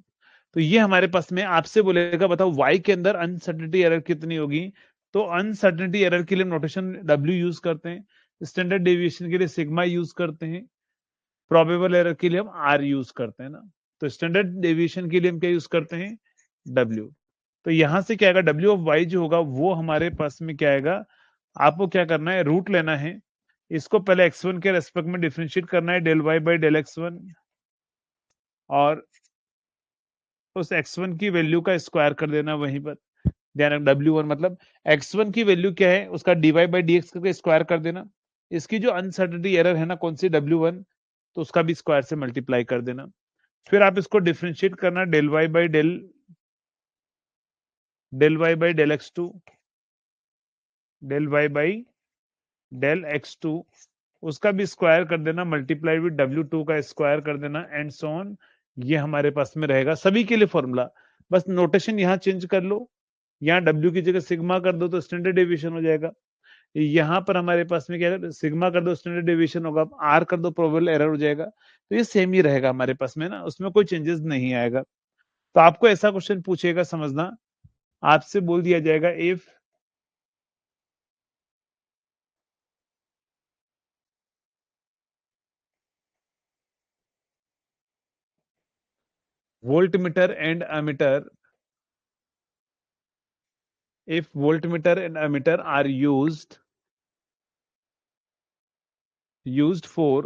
तो ये हमारे पास में आपसे बोलेगा बताओ y के अंदर अनसर्टेनिटी एरर कितनी होगी। तो अनसर्टेनिटी एरर के लिए नोटेशन W यूज करते हैं, स्टैंडर्ड डेविएशन के लिए सिग्मा यूज करते हैं, प्रोबेबल एरर के लिए हम R यूज करते हैं ना। तो स्टैंडर्ड डेविएशन के लिए हम क्या यूज करते हैं, W। तो यहां से क्या आएगा, W ऑफ Y जो होगा वो हमारे पास में क्या आएगा, आपको क्या करना है, रूट लेना है, इसको पहले x1 के रेस्पेक्ट में डिफरेंशिएट करना है, del y by del x1, और उस x1 की वैल्यू का स्क्वायर कर देना वहीं पर। ध्यान रखना W1 मतलब x1 की वैल्यू क्या है, उसका dy बाई dx करके स्क्वायर कर देना। इसकी जो अनसर्टेनिटी एरर है ना कौन सी, W1, तो उसका भी स्क्वायर से मल्टीप्लाई कर देना। फिर आप इसको डिफरेंशिएट करना, del y by del x2, del y by del x2, उसका भी स्क्वायर कर देना, मल्टीप्लाई विद W2 का स्क्वायर कर देना, एंड सो ऑन। ये हमारे पास में रहेगा सभी के लिए फॉर्मूला। बस नोटेशन यहाँ चेंज कर लो, यहाँ W की जगह सिग्मा कर दो तो स्टैंडर्ड डेविएशन हो जाएगा। यहाँ पर हमारे पास में क्या है, सिग्मा कर दो स्टैंडर्ड डेविएशन होगा, R कर दो प्रोबेबल एरर हो जाएगा। तो ये सेम ही रहेगा हमारे पास में ना, उसमें कोई चेंजेस नहीं आएगा। तो आपको ऐसा क्वेश्चन पूछेगा, समझना, आपसे बोल दिया जाएगा if voltmeter and ammeter, if voltmeter and ammeter are used for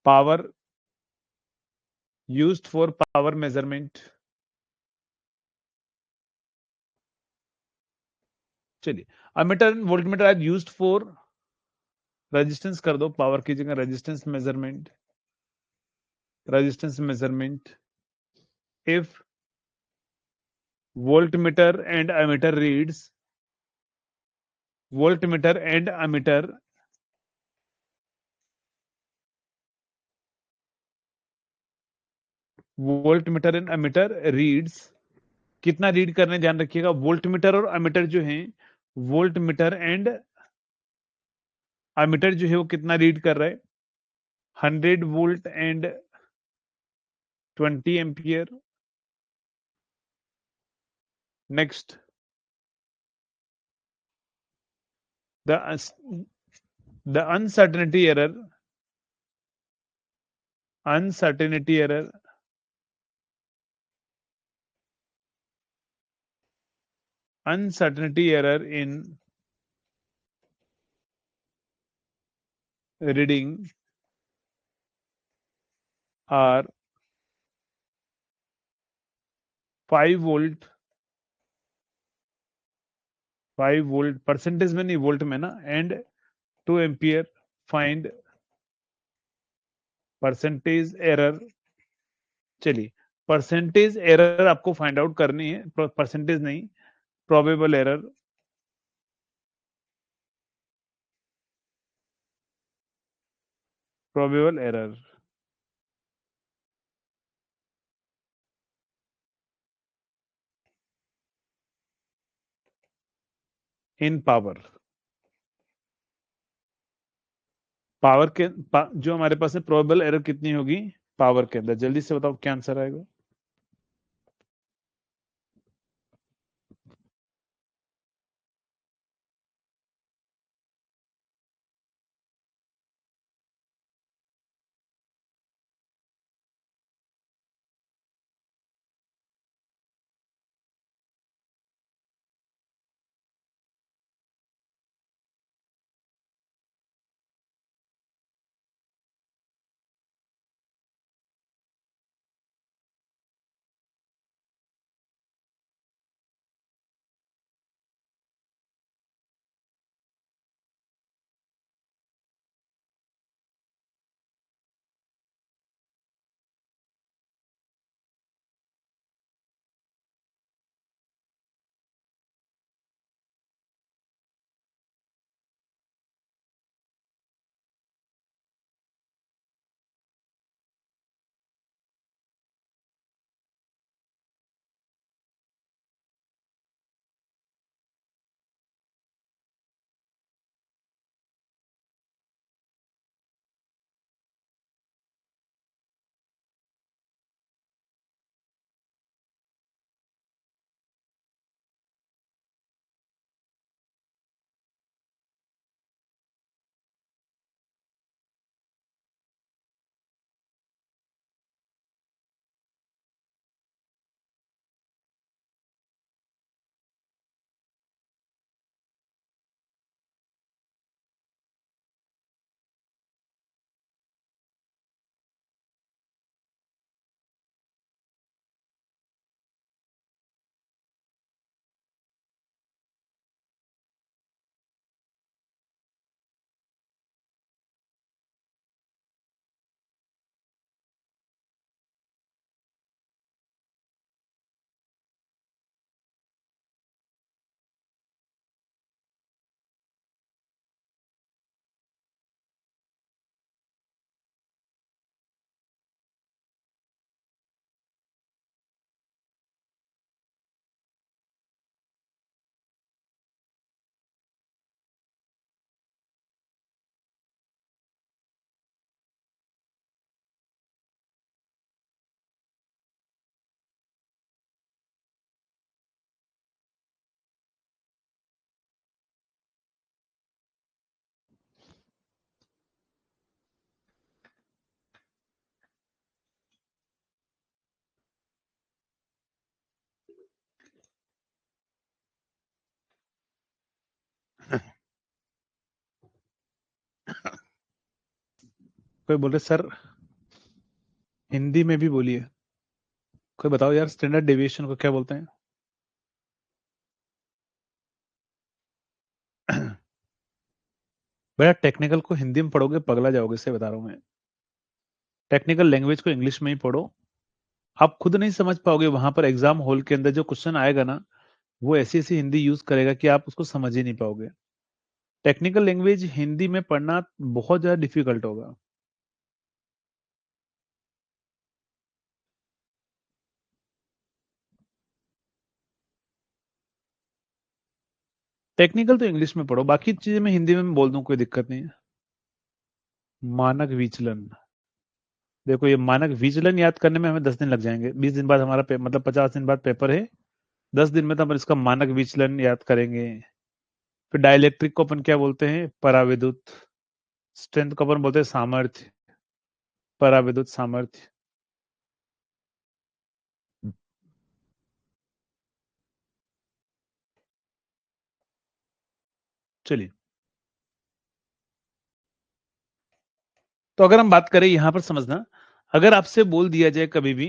power measurement। चलिए, ammeter and voltmeter are used for resistance कर दो, पावर की जगह resistance measurement. If voltmeter and ammeter reads voltmeter and ammeter voltmeter and ammeter reads, कितना read करने ध्यान रखिएगा, voltmeter और अमीटर जो हैं, वोल्टमीटर एंड अमीटर जो है वो कितना रीड कर रहा है, 100 volt and 20 ampere. Next, the the uncertainty error in reading are 5 volt, 5 volt percentage में नहीं वोल्ट में ना, and 2 ampere. Find percentage error. चलिए, परसेंटेज एरर आपको फाइंड आउट करनी है, परसेंटेज नहीं, probable error, probable error in power. Power के जो हमारे पास है, प्रोबेबल एरर कितनी होगी पावर के अंदर, जल्दी से बताओ क्या आंसर आएगा। कोई बोल रहे सर हिंदी में भी बोलिए। कोई बताओ यार स्टैंडर्ड डेविएशन को क्या बोलते हैं? भैया टेक्निकल को हिंदी में पढ़ोगे पगला जाओगे, से बता रहा हूँ मैं। टेक्निकल लैंग्वेज को इंग्लिश में ही पढ़ो। आप खुद नहीं समझ पाओगे, वहां पर एग्जाम हॉल के अंदर जो क्वेश्चन आएगा ना, वो ऐसी ऐसी हिंदी यूज करेगा कि आप उसको समझ ही नहीं पाओगे। टेक्निकल लैंग्वेज हिंदी में पढ़ना बहुत ज्यादा डिफिकल्ट होगा। टेक्निकल तो इंग्लिश में पढ़ो, बाकी चीजें मैं हिंदी में बोल दूं, कोई दिक्कत नहीं है। मानक विचलन। देखो ये मानक विचलन याद करने में हमें 10 दिन लग जाएंगे। 20 दिन बाद हमारा मतलब 50 दिन बाद पेपर है। 10 दिन में तो हम इसका मानक विचलन याद करेंगे। फिर डाइलेक्ट्रिक को अपन क्या बोलते हैं? पराविद्युत। स्ट्रेंथ को अपन बोलते हैं सामर्थ्य। पराविद्युत सामर्थ्य। चलिए, तो अगर हम बात करें यहां पर समझना, अगर आपसे बोल दिया जाए कभी भी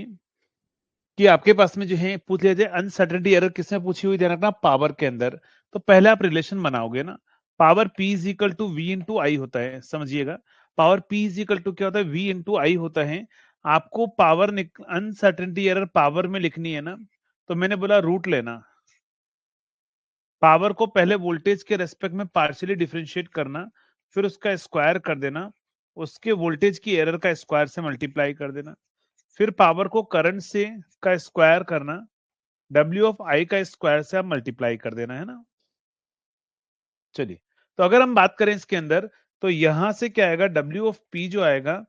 कि आपके पास में जो है पूछ लिया जाए अनसर्टेनिटी एरर किसमें पूछी हुई, ध्यान रखना पावर के अंदर, तो पहले आप रिलेशन बनाओगे ना। Power P is equal to V into I होता है, समझिएगा। Power P is equal to क्या होता है? V इंटू आई होता है। आपको पावर अनसर्टेनिटी एरर पावर में लिखनी है ना, तो मैंने बोला रूट लेना। पावर को पहले वोल्टेज के रेस्पेक्ट में पार्शियली डिफरेंशिएट करना, फिर उसका स्क्वायर कर देना, उसके वोल्टेज की एरर का स्क्वायर से मल्टीप्लाई कर देना, फिर पावर को करंट से का स्क्वायर करना, डब्ल्यू ऑफ आई का स्क्वायर से आप मल्टीप्लाई कर देना, है ना। चलिए, तो अगर हम बात करें इसके अंदर, तो यहां से क्या आएगा? डब्ल्यू ऑफ पी जो आएगा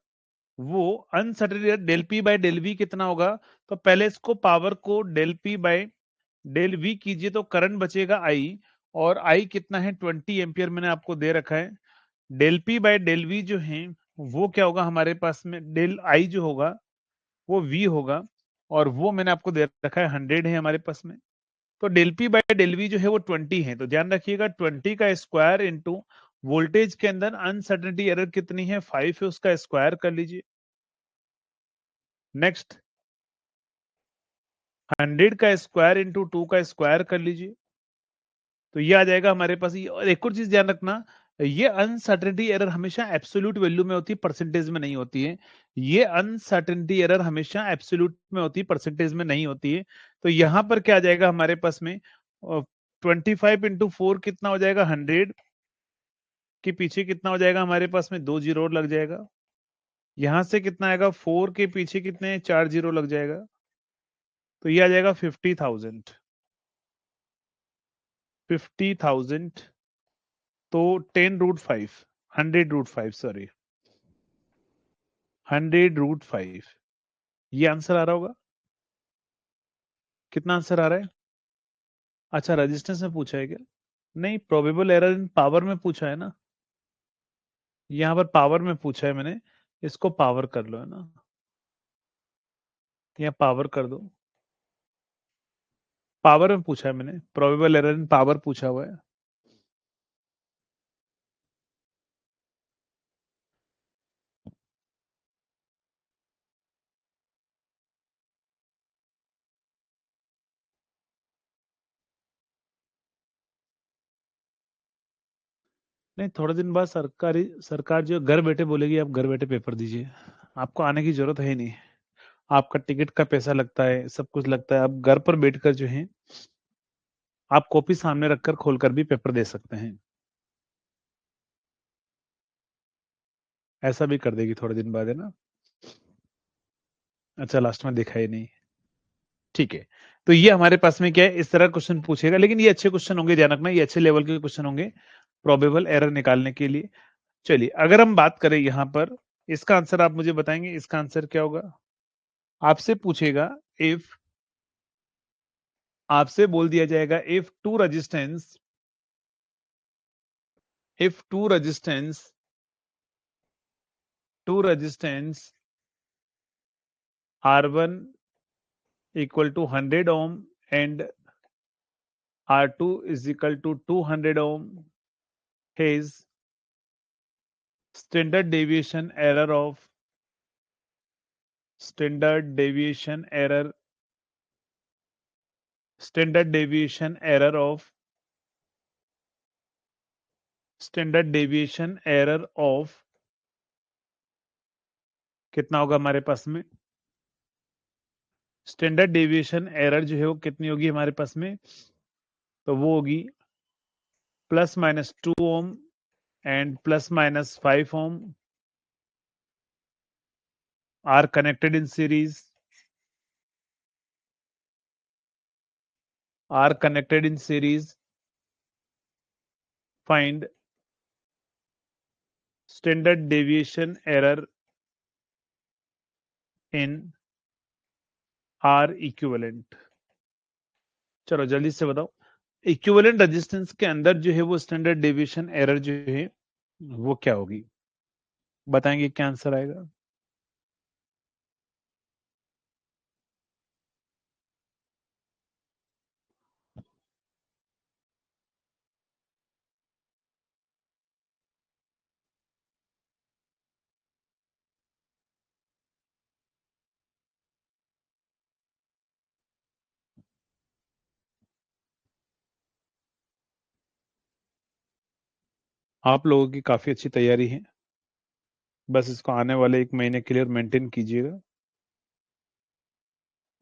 वो uncertainty del P by del V कितना होगा? तो पहले इसको पावर को del P by del V कीजिए तो करंट बचेगा आई, और आई कितना है? 20 एम्पियर मैंने आपको दे रखा है। Del P by del V जो है वो क्या होगा हमारे पास में? डेल आई जो होगा वो वी होगा, और वो मैंने आपको दे रखा है 100 है हमारे पास में। तो del P by del V जो है वो 20 है, तो ध्यान रखिएगा 20 का स्क्वायर इंटू वोल्टेज के अंदर अनसर्टेनिटी एरर कितनी है? 5 है, उसका स्क्वायर कर लीजिए। नेक्स्ट 100 का स्क्वायर इंटू 2 का स्क्वायर कर लीजिए, तो ये आ जाएगा हमारे पास ये। और एक और चीज ध्यान रखना, ये अनसर्टेनिटी एरर हमेशा एब्सोल्यूट वैल्यू में होती है, परसेंटेज में नहीं होती है। ये अनसर्टेनिटी एरर हमेशा एब्सोल्यूट में होती है, परसेंटेज में नहीं होती है। तो यहां पर क्या आ जाएगा हमारे पास में? 25 इंटू 4 कितना हो जाएगा? 100 के पीछे कितना हो जाएगा हमारे पास में? 2 जीरो और लग जाएगा। यहां से कितना आएगा? 4 के पीछे कितने? 4 जीरो लग जाएगा। तो ये आ जाएगा 50,000। 50,000, तो 10√5, 100√5, सॉरी, 100√5। ये आंसर आ रहा होगा। कितना आंसर आ रहा है? अच्छा, रेजिस्टेंस में पूछा है क्या? नहीं, प्रोबेबल एरर इन पावर में पूछा है ना। यहाँ पर पावर में पूछा है मैंने। इसको पावर कर लो, है ना। यहाँ पावर कर दो। पावर में पूछा है मैंने, प्रोबेबल एरर इन पावर पूछा हुआ है। नहीं, थोड़े दिन बाद सरकार जो घर बैठे बोलेगी आप घर बैठे पेपर दीजिए। आपको आने की जरूरत है ही नहीं। आपका टिकट का पैसा लगता है, सब कुछ लगता है, आप घर पर बैठकर जो है आप कॉपी सामने रखकर खोलकर भी पेपर दे सकते हैं। ऐसा भी कर देगी थोड़े दिन बाद, है ना। अच्छा, लास्ट में देखा ही नहीं। ठीक है, तो ये हमारे पास में क्या है, इस तरह क्वेश्चन पूछेगा, लेकिन ये अच्छे क्वेश्चन होंगे, ध्यान रखना ये अच्छे लेवल के क्वेश्चन होंगे प्रोबेबल एरर निकालने के लिए। चलिए, अगर हम बात करें यहां पर, इसका आंसर आप मुझे बताएंगे, इसका आंसर क्या होगा? आपसे पूछेगा इफ, आपसे बोल दिया जाएगा if two resistance R1 equal to 100 ohm and R2 is equal to 200 ohm has standard deviation error of standard deviation error standard deviation error of standard deviation error of कितना होगा हमारे पास में स्टैंडर्ड डेविएशन एरर जो है वो कितनी होगी हमारे पास में तो वो होगी +-2 ohm and +-5 ohm are connected in series find standard deviation error in R equivalent चलो जल्दी से बताओ इक्विवेलेंट रेजिस्टेंस के अंदर जो है वो स्टैंडर्ड डेविएशन एरर जो है वो क्या होगी बताएंगे क्या आंसर आएगा आप लोगों की काफी अच्छी तैयारी है बस इसको आने वाले 1 महीने के लिए मेंटेन कीजिएगा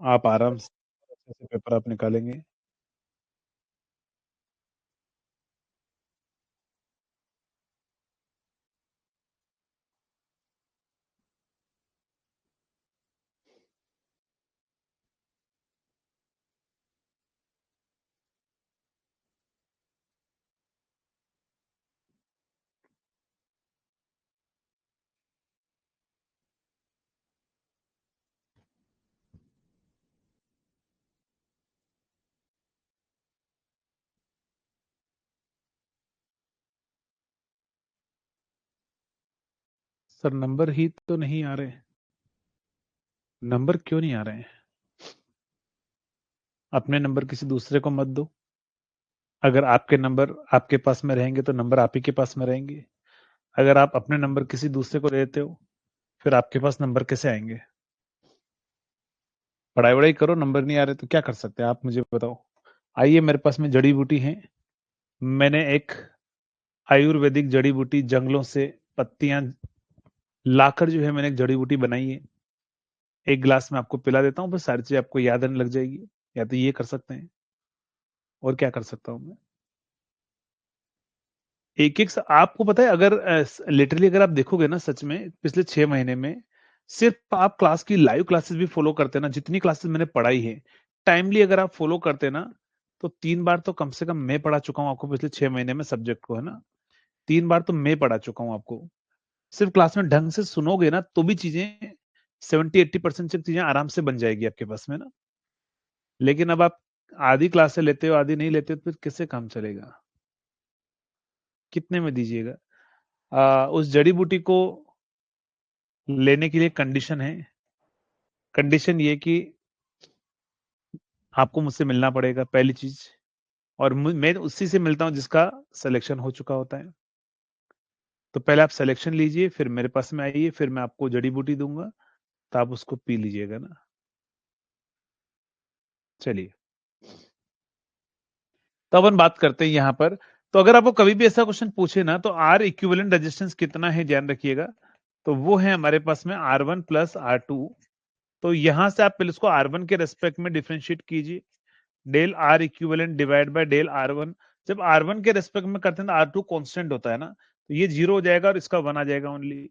आप आराम से अच्छे से पेपर आप निकालेंगे सर नंबर ही तो नहीं आ रहे नंबर क्यों नहीं आ रहे हैं अपने नंबर किसी दूसरे को मत दो अगर आपके नंबर आपके पास में रहेंगे तो नंबर आप ही के पास में रहेंगे अगर आप अपने नंबर किसी दूसरे को देते हो फिर आपके पास नंबर कैसे आएंगे पढ़ाई वढ़ाई करो नंबर नहीं आ रहे तो क्या कर सकते हैं आप मुझे बताओ आइए मेरे पास में जड़ी बूटी है मैंने एक आयुर्वेदिक जड़ी बूटी जंगलों से पत्तियां लाकर जो है मैंने एक जड़ी बूटी बनाई है एक गिलास में आपको पिला देता हूँ बस सारी चीजें आपको याद रहने लग जाएगी या तो ये कर सकते हैं और क्या कर सकता हूँ मैं एक एक आपको पता है अगर लिटरली अगर आप देखोगे ना सच में पिछले 6 महीने में सिर्फ आप क्लास की लाइव क्लासेस भी फॉलो करते ना जितनी क्लासेस मैंने पढ़ाई है टाइमली अगर आप फॉलो करते ना तो 3 बार तो कम से कम मैं पढ़ा चुका हूँ आपको पिछले 6 महीने में सब्जेक्ट को है ना 3 बार तो मैं पढ़ा चुका हूँ आपको सिर्फ क्लास में ढंग से सुनोगे ना तो भी चीजें 70-80% चीजें आराम से बन जाएगी आपके पास में ना लेकिन अब आप आधी क्लासें लेते हो आधी नहीं लेते हो तो फिर किससे काम चलेगा कितने में दीजिएगा उस जड़ी बूटी को लेने के लिए कंडीशन है कंडीशन ये कि आपको मुझसे मिलना पड़ेगा पहली चीज और मैं उसी से मिलता हूं जिसका सिलेक्शन हो चुका होता है तो पहले आप सिलेक्शन लीजिए फिर मेरे पास में आइए फिर मैं आपको जड़ी बूटी दूंगा तो आप उसको पी लीजिएगा ना चलिए तो अपन बात करते हैं यहां पर तो अगर आपको कभी भी ऐसा क्वेश्चन पूछे ना तो आर इक्विवेलेंट रेजिस्टेंस कितना है ध्यान रखिएगा तो वो है हमारे पास में R1 + R2 तो यहां से आप पहले उसको R1 के रेस्पेक्ट में डिफरेंशिएट कीजिए del R equivalent divide by del R1 जब R1 के रेस्पेक्ट में करते हैं तो R2 कांस्टेंट होता है ना तो ये 0 हो जाएगा और इसका 1 आ जाएगा only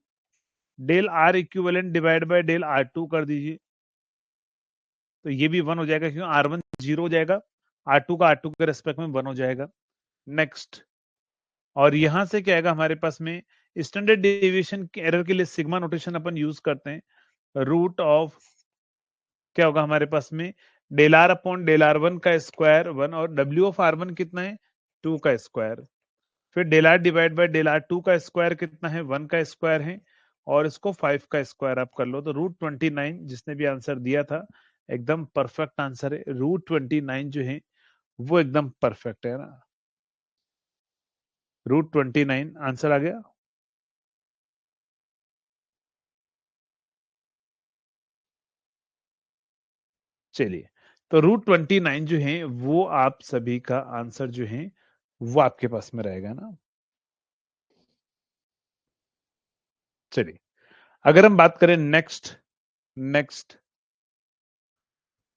del R equivalent divide by del R2 कर दीजिए तो ये भी 1 हो जाएगा क्योंकि R1 0 हो जाएगा R2 का R2 के रेस्पेक्ट में 1 हो जाएगा नेक्स्ट और यहां से क्या आएगा हमारे पास में स्टैंडर्ड डेविएशन के एरर के लिए सिग्मा नोटेशन अपन यूज करते हैं रूट ऑफ क्या होगा हमारे पास में del are upon del R1 का स्क्वायर 1 और डब्ल्यू ऑफ R1 कितना है 2 का स्क्वायर फिर del R divide by del R2 का स्क्वायर कितना है 1 का स्क्वायर है और इसको 5 का स्क्वायर आप कर लो तो √29 जिसने भी आंसर दिया था एकदम परफेक्ट आंसर है √29 जो है वो एकदम परफेक्ट है ना √29 आंसर आ गया चलिए, तो रूट 29 जो है वो आप सभी का आंसर जो है वो आपके पास में रहेगा ना। चलिए, अगर हम बात करें नेक्स्ट नेक्स्ट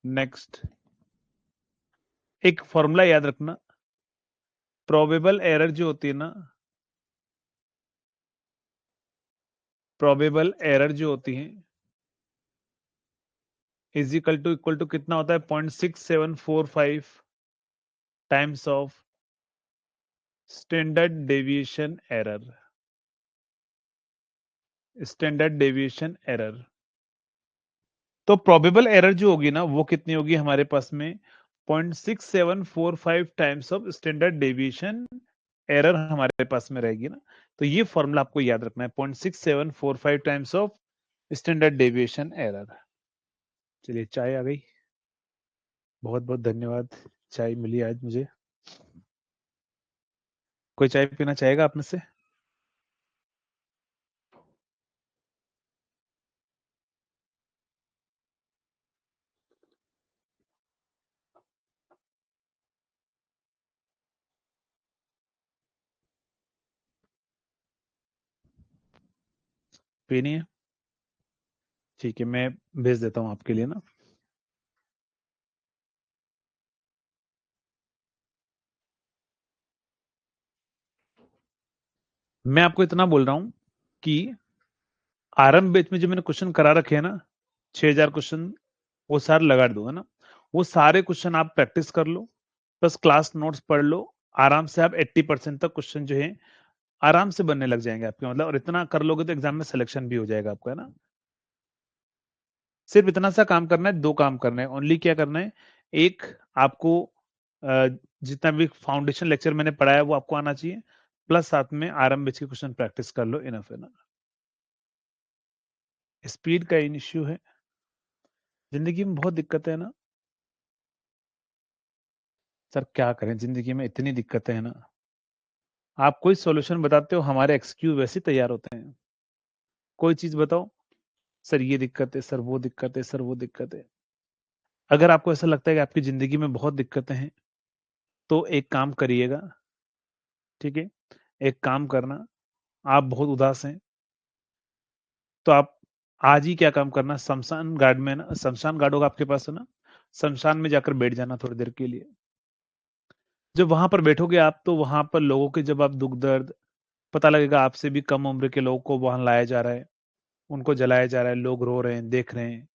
नेक्स्ट, एक फॉर्मूला याद रखना, प्रोबेबल एरर जो होती है ना, प्रोबेबल एरर जो होती है इक्वल टू कितना होता है, 0.6745 times of standard deviation error. Standard deviation error, तो प्रोबेबल एरर जो होगी ना वो कितनी होगी हमारे पास में, 0.6745 times of standard deviation error हमारे पास में रहेगी ना। तो ये फॉर्मूला आपको याद रखना है, 0.6745 times of standard deviation error. चलिए, चाय आ गई, बहुत बहुत धन्यवाद, चाय मिली आज मुझे। कोई चाय पीना चाहेगा आप में से? पीनी है? ठीक है, मैं भेज देता हूँ आपके लिए ना। मैं आपको इतना बोल रहा हूं कि आरंभ बैच में जो मैंने क्वेश्चन करा रखे हैं ना, 6000 क्वेश्चन, वो सारे लगा दूंगा ना। वो सारे क्वेश्चन आप प्रैक्टिस कर लो, प्लस क्लास नोट्स पढ़ लो। आराम से आप 80% तक क्वेश्चन जो है आराम से बनने लग जाएंगे आपके, मतलब, और इतना कर लोगे तो एग्जाम में सिलेक्शन भी हो जाएगा आपका, है ना। सिर्फ इतना सा काम करना है, दो काम करना है ओनली। क्या करना है, एक, आपको अ, जितना भी फाउंडेशन लेक्चर मैंने पढ़ाया वो आपको आना चाहिए, प्लस साथ में आरंभ बैच के क्वेश्चन प्रैक्टिस कर लो, इनफ है ना। स्पीड का इन इश्यू है, जिंदगी में बहुत दिक्कत है ना सर, क्या करें, जिंदगी में इतनी दिक्कतें हैं ना। आप कोई सॉल्यूशन बताते हो, हमारे एक्सक्यूज वैसे ही तैयार होते हैं। कोई चीज बताओ, सर ये दिक्कत है, सर वो दिक्कत है, सर वो दिक्कत है। अगर आपको ऐसा लगता है कि आपकी जिंदगी में बहुत दिक्कतें हैं, तो एक काम करिएगा, ठीक है। एक काम करना, आप बहुत उदास हैं, तो आप आज ही क्या काम करना, शमशान घाट में ना, शमशान घाट होगा आपके पास है ना, शमशान में जाकर बैठ जाना थोड़ी देर के लिए। जब वहां पर बैठोगे आप, तो वहां पर लोगों के जब आप दुख दर्द पता लगेगा, आपसे भी कम उम्र के लोगों को वहां लाया जा रहा है, उनको जलाया जा रहा है, लोग रो रहे हैं, देख रहे हैं।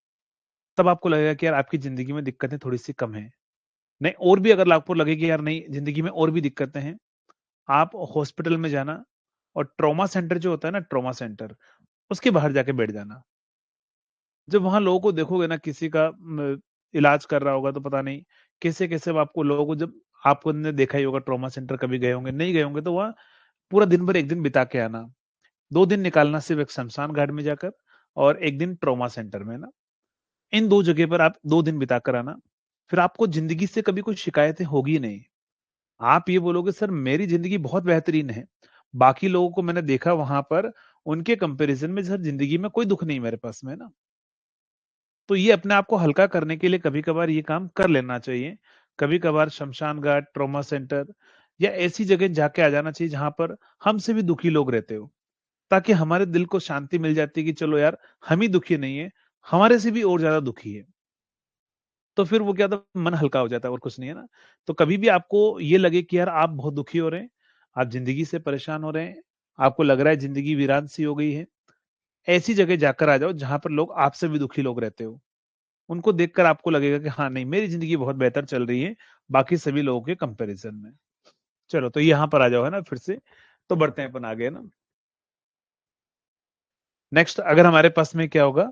तब आपको लगेगा कि यार आपकी जिंदगी में दिक्कतें थोड़ी सी कम है। नहीं, और भी अगर आपको लगे कि यार नहीं, जिंदगी में और भी दिक्कतें हैं, आप हॉस्पिटल में जाना, और ट्रॉमा सेंटर जो होता है ना, ट्रॉमा सेंटर, उसके बाहर जाके बैठ जाना। जब वहां लोगों को देखोगे ना, किसी का इलाज कर रहा होगा, तो पता नहीं कैसे कैसे आपको लोगों को, जब आपको ने देखा ही होगा, ट्रॉमा सेंटर कभी गए होंगे, नहीं गए होंगे, तो वहाँ पूरा दिन भर एक दिन बिता के आना, 2 दिन निकालना सिर्फ एक शमशान घाट में जाकर, और एक दिन ट्रॉमा सेंटर में ना। इन दो जगह पर आप 2 दिन बिता कर आना, फिर आपको जिंदगी से कभी कोई शिकायतें होगी नहीं। आप ये बोलोगे, सर मेरी जिंदगी बहुत बेहतरीन है, बाकी लोगों को मैंने देखा वहां पर, उनके कंपैरिजन में सर जिंदगी में कोई दुख नहीं मेरे पास में ना। तो ये अपने आप को हल्का करने के लिए कभी कभार ये काम कर लेना चाहिए। कभी कभार शमशान घाट, ट्रॉमा सेंटर, या ऐसी जगह जाके आ जाना चाहिए जहां पर हमसे भी दुखी लोग रहते हो, ताकि हमारे दिल को शांति मिल जाती है कि चलो यार, हम ही दुखी नहीं है, हमारे से भी और ज्यादा दुखी है। तो फिर वो क्या था, मन हल्का हो जाता है, और कुछ नहीं है ना। तो कभी भी आपको ये लगे कि यार आप बहुत दुखी हो रहे हैं, आप जिंदगी से परेशान हो रहे हैं, आपको लग रहा है जिंदगी वीरान सी हो गई है, ऐसी जगह जाकर आ जाओ जहां पर लोग आपसे भी दुखी लोग रहते हो। उनको देखकर आपको लगेगा कि हाँ नहीं, मेरी जिंदगी बहुत बेहतर चल रही है बाकी सभी लोगों के कंपैरिजन में। चलो, तो यहां पर आ जाओ, है ना, फिर से। तो बढ़ते हैं अपन आगे ना। नेक्स्ट, अगर हमारे पास में क्या होगा,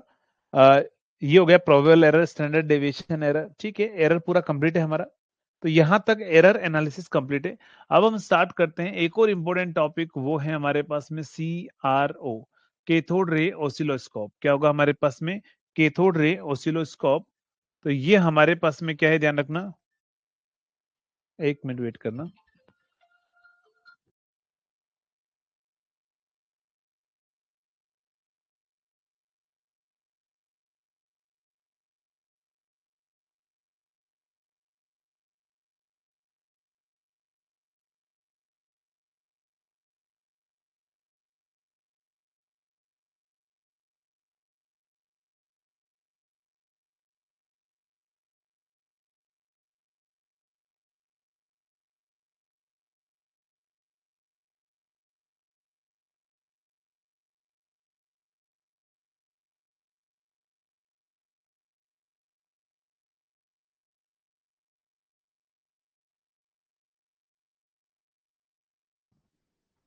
आ, ये हो गया probable error, standard deviation error, ठीक है, एरर पूरा कंप्लीट है हमारा। तो यहां तक एरर एनालिसिस कंप्लीट है। अब हम स्टार्ट करते हैं एक और इंपॉर्टेंट टॉपिक, वो है हमारे पास में CRO, कैथोड रे ऑसिलोस्कोप। क्या होगा हमारे पास में, कैथोड रे ऑसिलोस्कोप। तो ये हमारे पास में क्या है, ध्यान रखना, 1 मिनट वेट करना।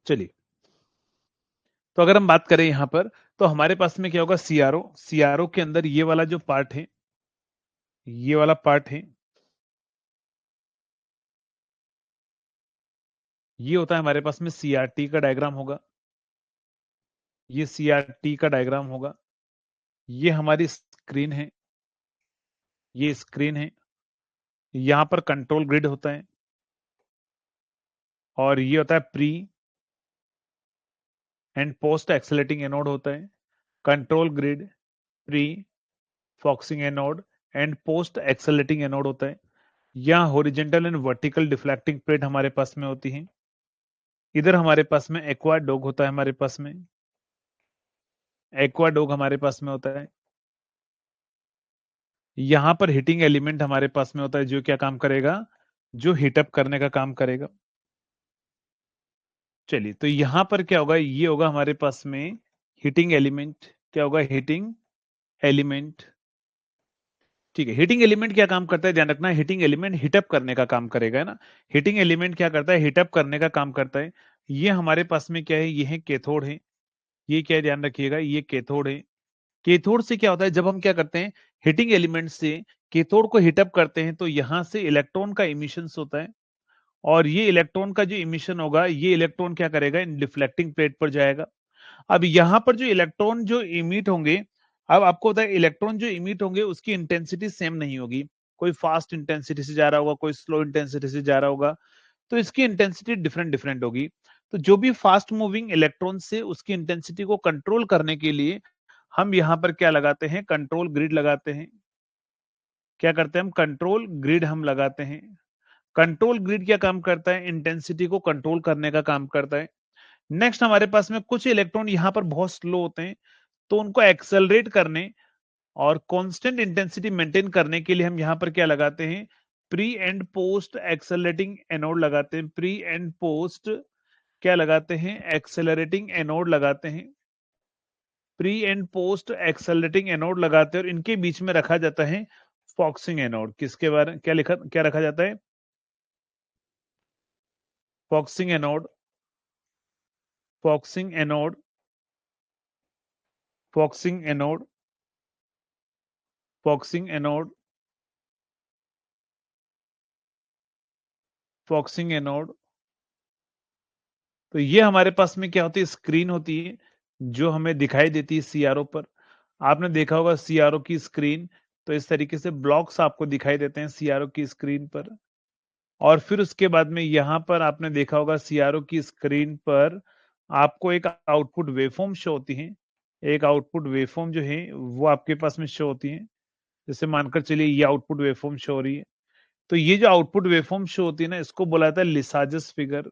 चलिए, तो अगर हम बात करें यहां पर, तो हमारे पास में क्या होगा, सीआरओ। सीआरओ के अंदर ये वाला जो पार्ट है, ये वाला पार्ट है, ये होता है हमारे पास में सीआरटी का डायग्राम होगा। ये सीआरटी का डायग्राम होगा। ये हमारी स्क्रीन है, ये स्क्रीन है। यहां पर कंट्रोल ग्रिड होता है, और ये होता है pre and post accelerating anode होता है। Control grid, pre, फॉक्सिंग anode and post accelerating anode होता है। यहाँ horizontal and vertical deflecting plate हमारे पास में होती है। इधर हमारे पास में एक्वा डोग होता है, हमारे पास में एक्वा डोग हमारे पास में होता है। यहां पर हीटिंग एलिमेंट हमारे पास में होता है, जो क्या काम करेगा, जो हीटअप करने का काम करेगा। चलिए, तो यहां पर क्या होगा, ये होगा हमारे पास में हीटिंग एलिमेंट। क्या होगा, हीटिंग एलिमेंट। ठीक है, हीटिंग एलिमेंट क्या काम करता है, ध्यान रखना, हीटिंग एलिमेंट हीटअप करने का काम करेगा, है ना। हीटिंग एलिमेंट क्या करता है, हीटअप करने का काम करता है। ये हमारे पास में क्या है, ये है कैथोड है। ये क्या है, ध्यान रखिएगा, ये कैथोड है। कैथोड से क्या होता है, जब हम क्या करते हैं, हीटिंग एलिमेंट से कैथोड को हीटअप करते हैं, तो यहां से इलेक्ट्रॉन का इमिशन होता है। और ये इलेक्ट्रॉन का जो इमिशन होगा, ये इलेक्ट्रॉन क्या करेगा, इन डिफ्लेक्टिंग प्लेट पर जाएगा। अब यहां पर जो इलेक्ट्रॉन जो इमिट होंगे, अब आपको पता है इलेक्ट्रॉन जो इमिट होंगे उसकी इंटेंसिटी सेम नहीं होगी। कोई फास्ट इंटेंसिटी से जा रहा होगा, कोई स्लो इंटेंसिटी से जा रहा होगा, तो इसकी इंटेंसिटी डिफरेंट डिफरेंट होगी। तो जो भी फास्ट मूविंग इलेक्ट्रॉन से उसकी इंटेंसिटी को कंट्रोल करने के लिए हम यहां पर क्या लगाते हैं, कंट्रोल ग्रिड लगाते हैं। क्या करते हैं हम, कंट्रोल ग्रिड हम लगाते हैं। कंट्रोल ग्रिड क्या काम करता है, इंटेंसिटी को कंट्रोल करने का काम करता है। नेक्स्ट हमारे पास में कुछ इलेक्ट्रॉन यहां पर बहुत स्लो होते हैं, तो उनको एक्सेलरेट करने और कांस्टेंट इंटेंसिटी मेंटेन करने के लिए हम यहां पर क्या लगाते हैं, pre and post accelerating anode लगाते हैं। प्री एंड पोस्ट क्या लगाते हैं, एक्सेलरेटिंग एनोड लगाते हैं। Pre and post accelerating anode लगाते हैं, और इनके बीच में रखा जाता है फॉक्सिंग एनोड। किसके बारे क्या लिखा, क्या रखा जाता है, फॉक्सिंग anode. फॉक्सिंग anode, फॉक्सिंग anode, फॉक्सिंग anode, फॉक्सिंग anode. तो ये हमारे पास में क्या होती है, स्क्रीन होती है, जो हमें दिखाई देती है सीआरओ पर। आपने देखा होगा सीआरओ की स्क्रीन, तो इस तरीके से ब्लॉक्स आपको दिखाई देते हैं सीआरओ की स्क्रीन पर। और फिर उसके बाद में यहां पर आपने देखा होगा सीआरओ की स्क्रीन पर आपको एक आउटपुट वेवफॉर्म शो होती है। एक आउटपुट वेवफॉर्म जो है वो आपके पास में शो होती है। जैसे मानकर चलिए ये आउटपुट वेवफॉर्म शो हो रही है, तो ये जो आउटपुट वेवफॉर्म शो होती है ना, इसको बोला जाता है Lissajous figure.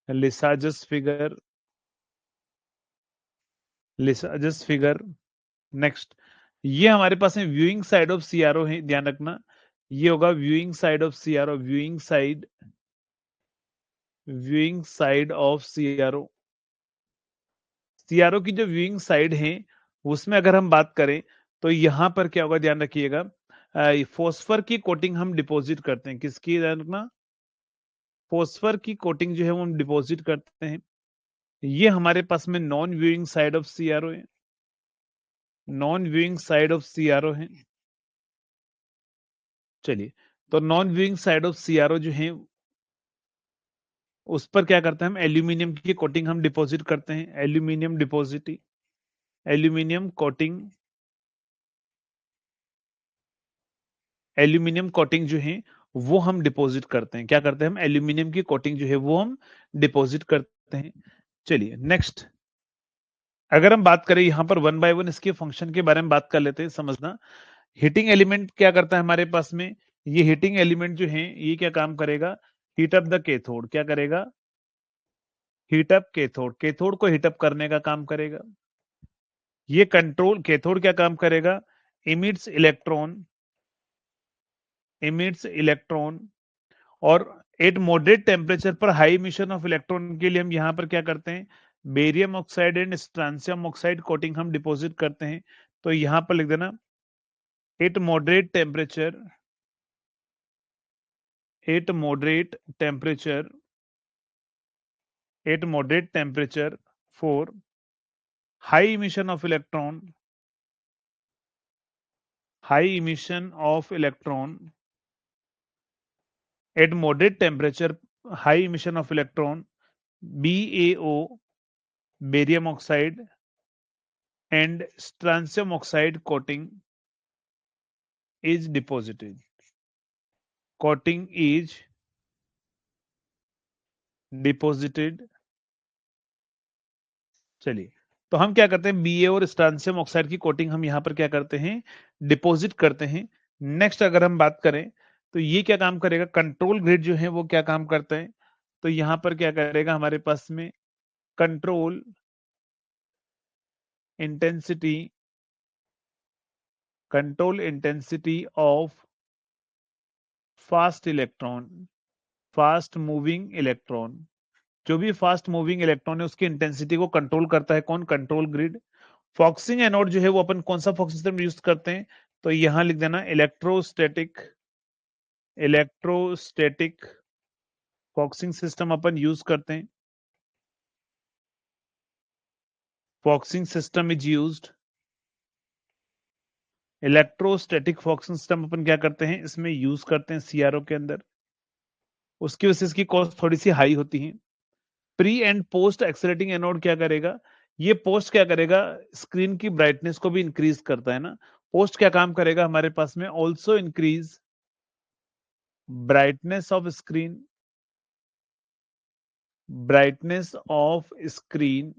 Lissajous figure, Lissajous figure. Next, ये हमारे पास में व्यूइंग साइड ऑफ सीआरओ है, ध्यान रखना। ये होगा viewing side of CRO, viewing side, viewing side of CRO. CRO की जो व्यूइंग साइड है, उसमें अगर हम बात करें, तो यहां पर क्या होगा, ध्यान रखिएगा, फॉस्फर की कोटिंग हम डिपॉजिट करते हैं। किसकी, ध्यान रखना, फॉस्फर की कोटिंग जो है वो हम डिपॉजिट करते हैं। ये हमारे पास में non viewing side of CRO है, non viewing side of CRO है। चलिए, तो non viewing side of CRO जो है, उस पर क्या करते हैं हम, एल्यूमिनियम की कोटिंग हम डिपॉजिट करते हैं। Aluminium deposit, aluminium coating, aluminium coating जो है वो हम डिपॉजिट करते हैं। क्या करते हैं हम, एल्यूमिनियम की कोटिंग जो है वो हम डिपॉजिट करते हैं। चलिए नेक्स्ट, अगर हम बात करें यहां पर वन बाय वन इसके फंक्शन के बारे में बात कर लेते हैं, समझना। हीटिंग एलिमेंट क्या करता है हमारे पास में, ये हीटिंग एलिमेंट जो है ये क्या काम करेगा, हीट अप द कैथोड। क्या करेगा, हीट अप कैथोड, कैथोड को हीट अप करने का काम करेगा। ये कंट्रोल कैथोड क्या काम करेगा, इमिट्स इलेक्ट्रॉन, इमिट्स इलेक्ट्रॉन। और एट मॉडरेट टेम्परेचर पर हाई इमिशन ऑफ इलेक्ट्रॉन के लिए हम यहां पर क्या करते हैं, barium oxide and strontium oxide coating हम डिपॉजिट करते हैं। तो यहां पर लिख देना, eight moderate temperature, eight moderate temperature at moderate temperature. 4. High emission of electron. High emission of electron at moderate temperature. High emission of electron. BaO, barium oxide, and strontium oxide coating is deposited. Coating is deposited. चलिए, तो हम क्या करते हैं, BA और strontium oxide की coating हम यहां पर क्या करते हैं, डिपॉजिट करते हैं। नेक्स्ट अगर हम बात करें तो ये क्या काम करेगा, कंट्रोल ग्रिड जो है वो क्या काम करता है, तो यहां पर क्या करेगा हमारे पास में, control intensity, control intensity of fast electron, fast moving electron. जो भी फास्ट मूविंग इलेक्ट्रॉन है उसकी इंटेंसिटी को कंट्रोल करता है कौन, कंट्रोल ग्रिड। फॉक्सिंग एनोड जो है वो अपन कौन सा फॉक्सिंग सिस्टम यूज करते हैं, तो यहां लिख देना इलेक्ट्रोस्टैटिक, इलेक्ट्रोस्टैटिक फॉक्सिंग सिस्टम अपन यूज करते हैं। Focusing system is used, electrostatic focusing system अपन क्या करते हैं, इसमें यूज करते हैं सीआरओ के अंदर। उसकी वजह से इसकी कॉस्ट थोड़ी सी हाई होती है। Pre and post accelerating anode क्या करेगा, ये पोस्ट क्या करेगा, स्क्रीन की ब्राइटनेस को भी इंक्रीज करता है ना। पोस्ट क्या काम करेगा हमारे पास में, also increase brightness of screen, brightness of screen,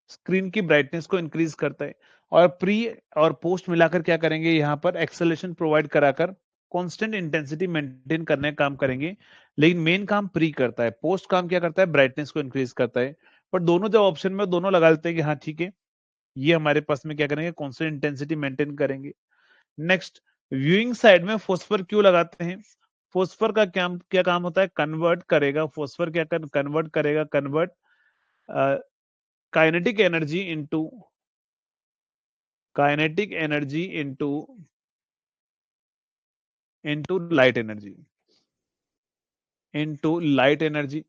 screen की ब्राइटनेस को इंक्रीज करता है। और प्री और पोस्ट मिलाकर क्या करेंगे, यहां पर एक्सेलेरेशन प्रोवाइड कराकर कांस्टेंट इंटेंसिटी मेंटेन करने का काम करेंगे। लेकिन मेन काम प्री करता है, पोस्ट काम क्या करता है, ब्राइटनेस को इंक्रीज करता है। पर दोनों जब ऑप्शन में दोनों लगा लेते हैं कि हाँ ठीक है, ये हमारे पास में क्या करेंगे, कांस्टेंट इंटेंसिटी मेंटेन करेंगे। नेक्स्ट, व्यूइंग साइड में फॉस्फर क्यों लगाते हैं, फॉस्फर का क्या काम होता है, कन्वर्ट करेगा, फॉस्फर क्या कन्वर्ट करेगा, convert kinetic energy into, kinetic energy into, into light energy, into light energy.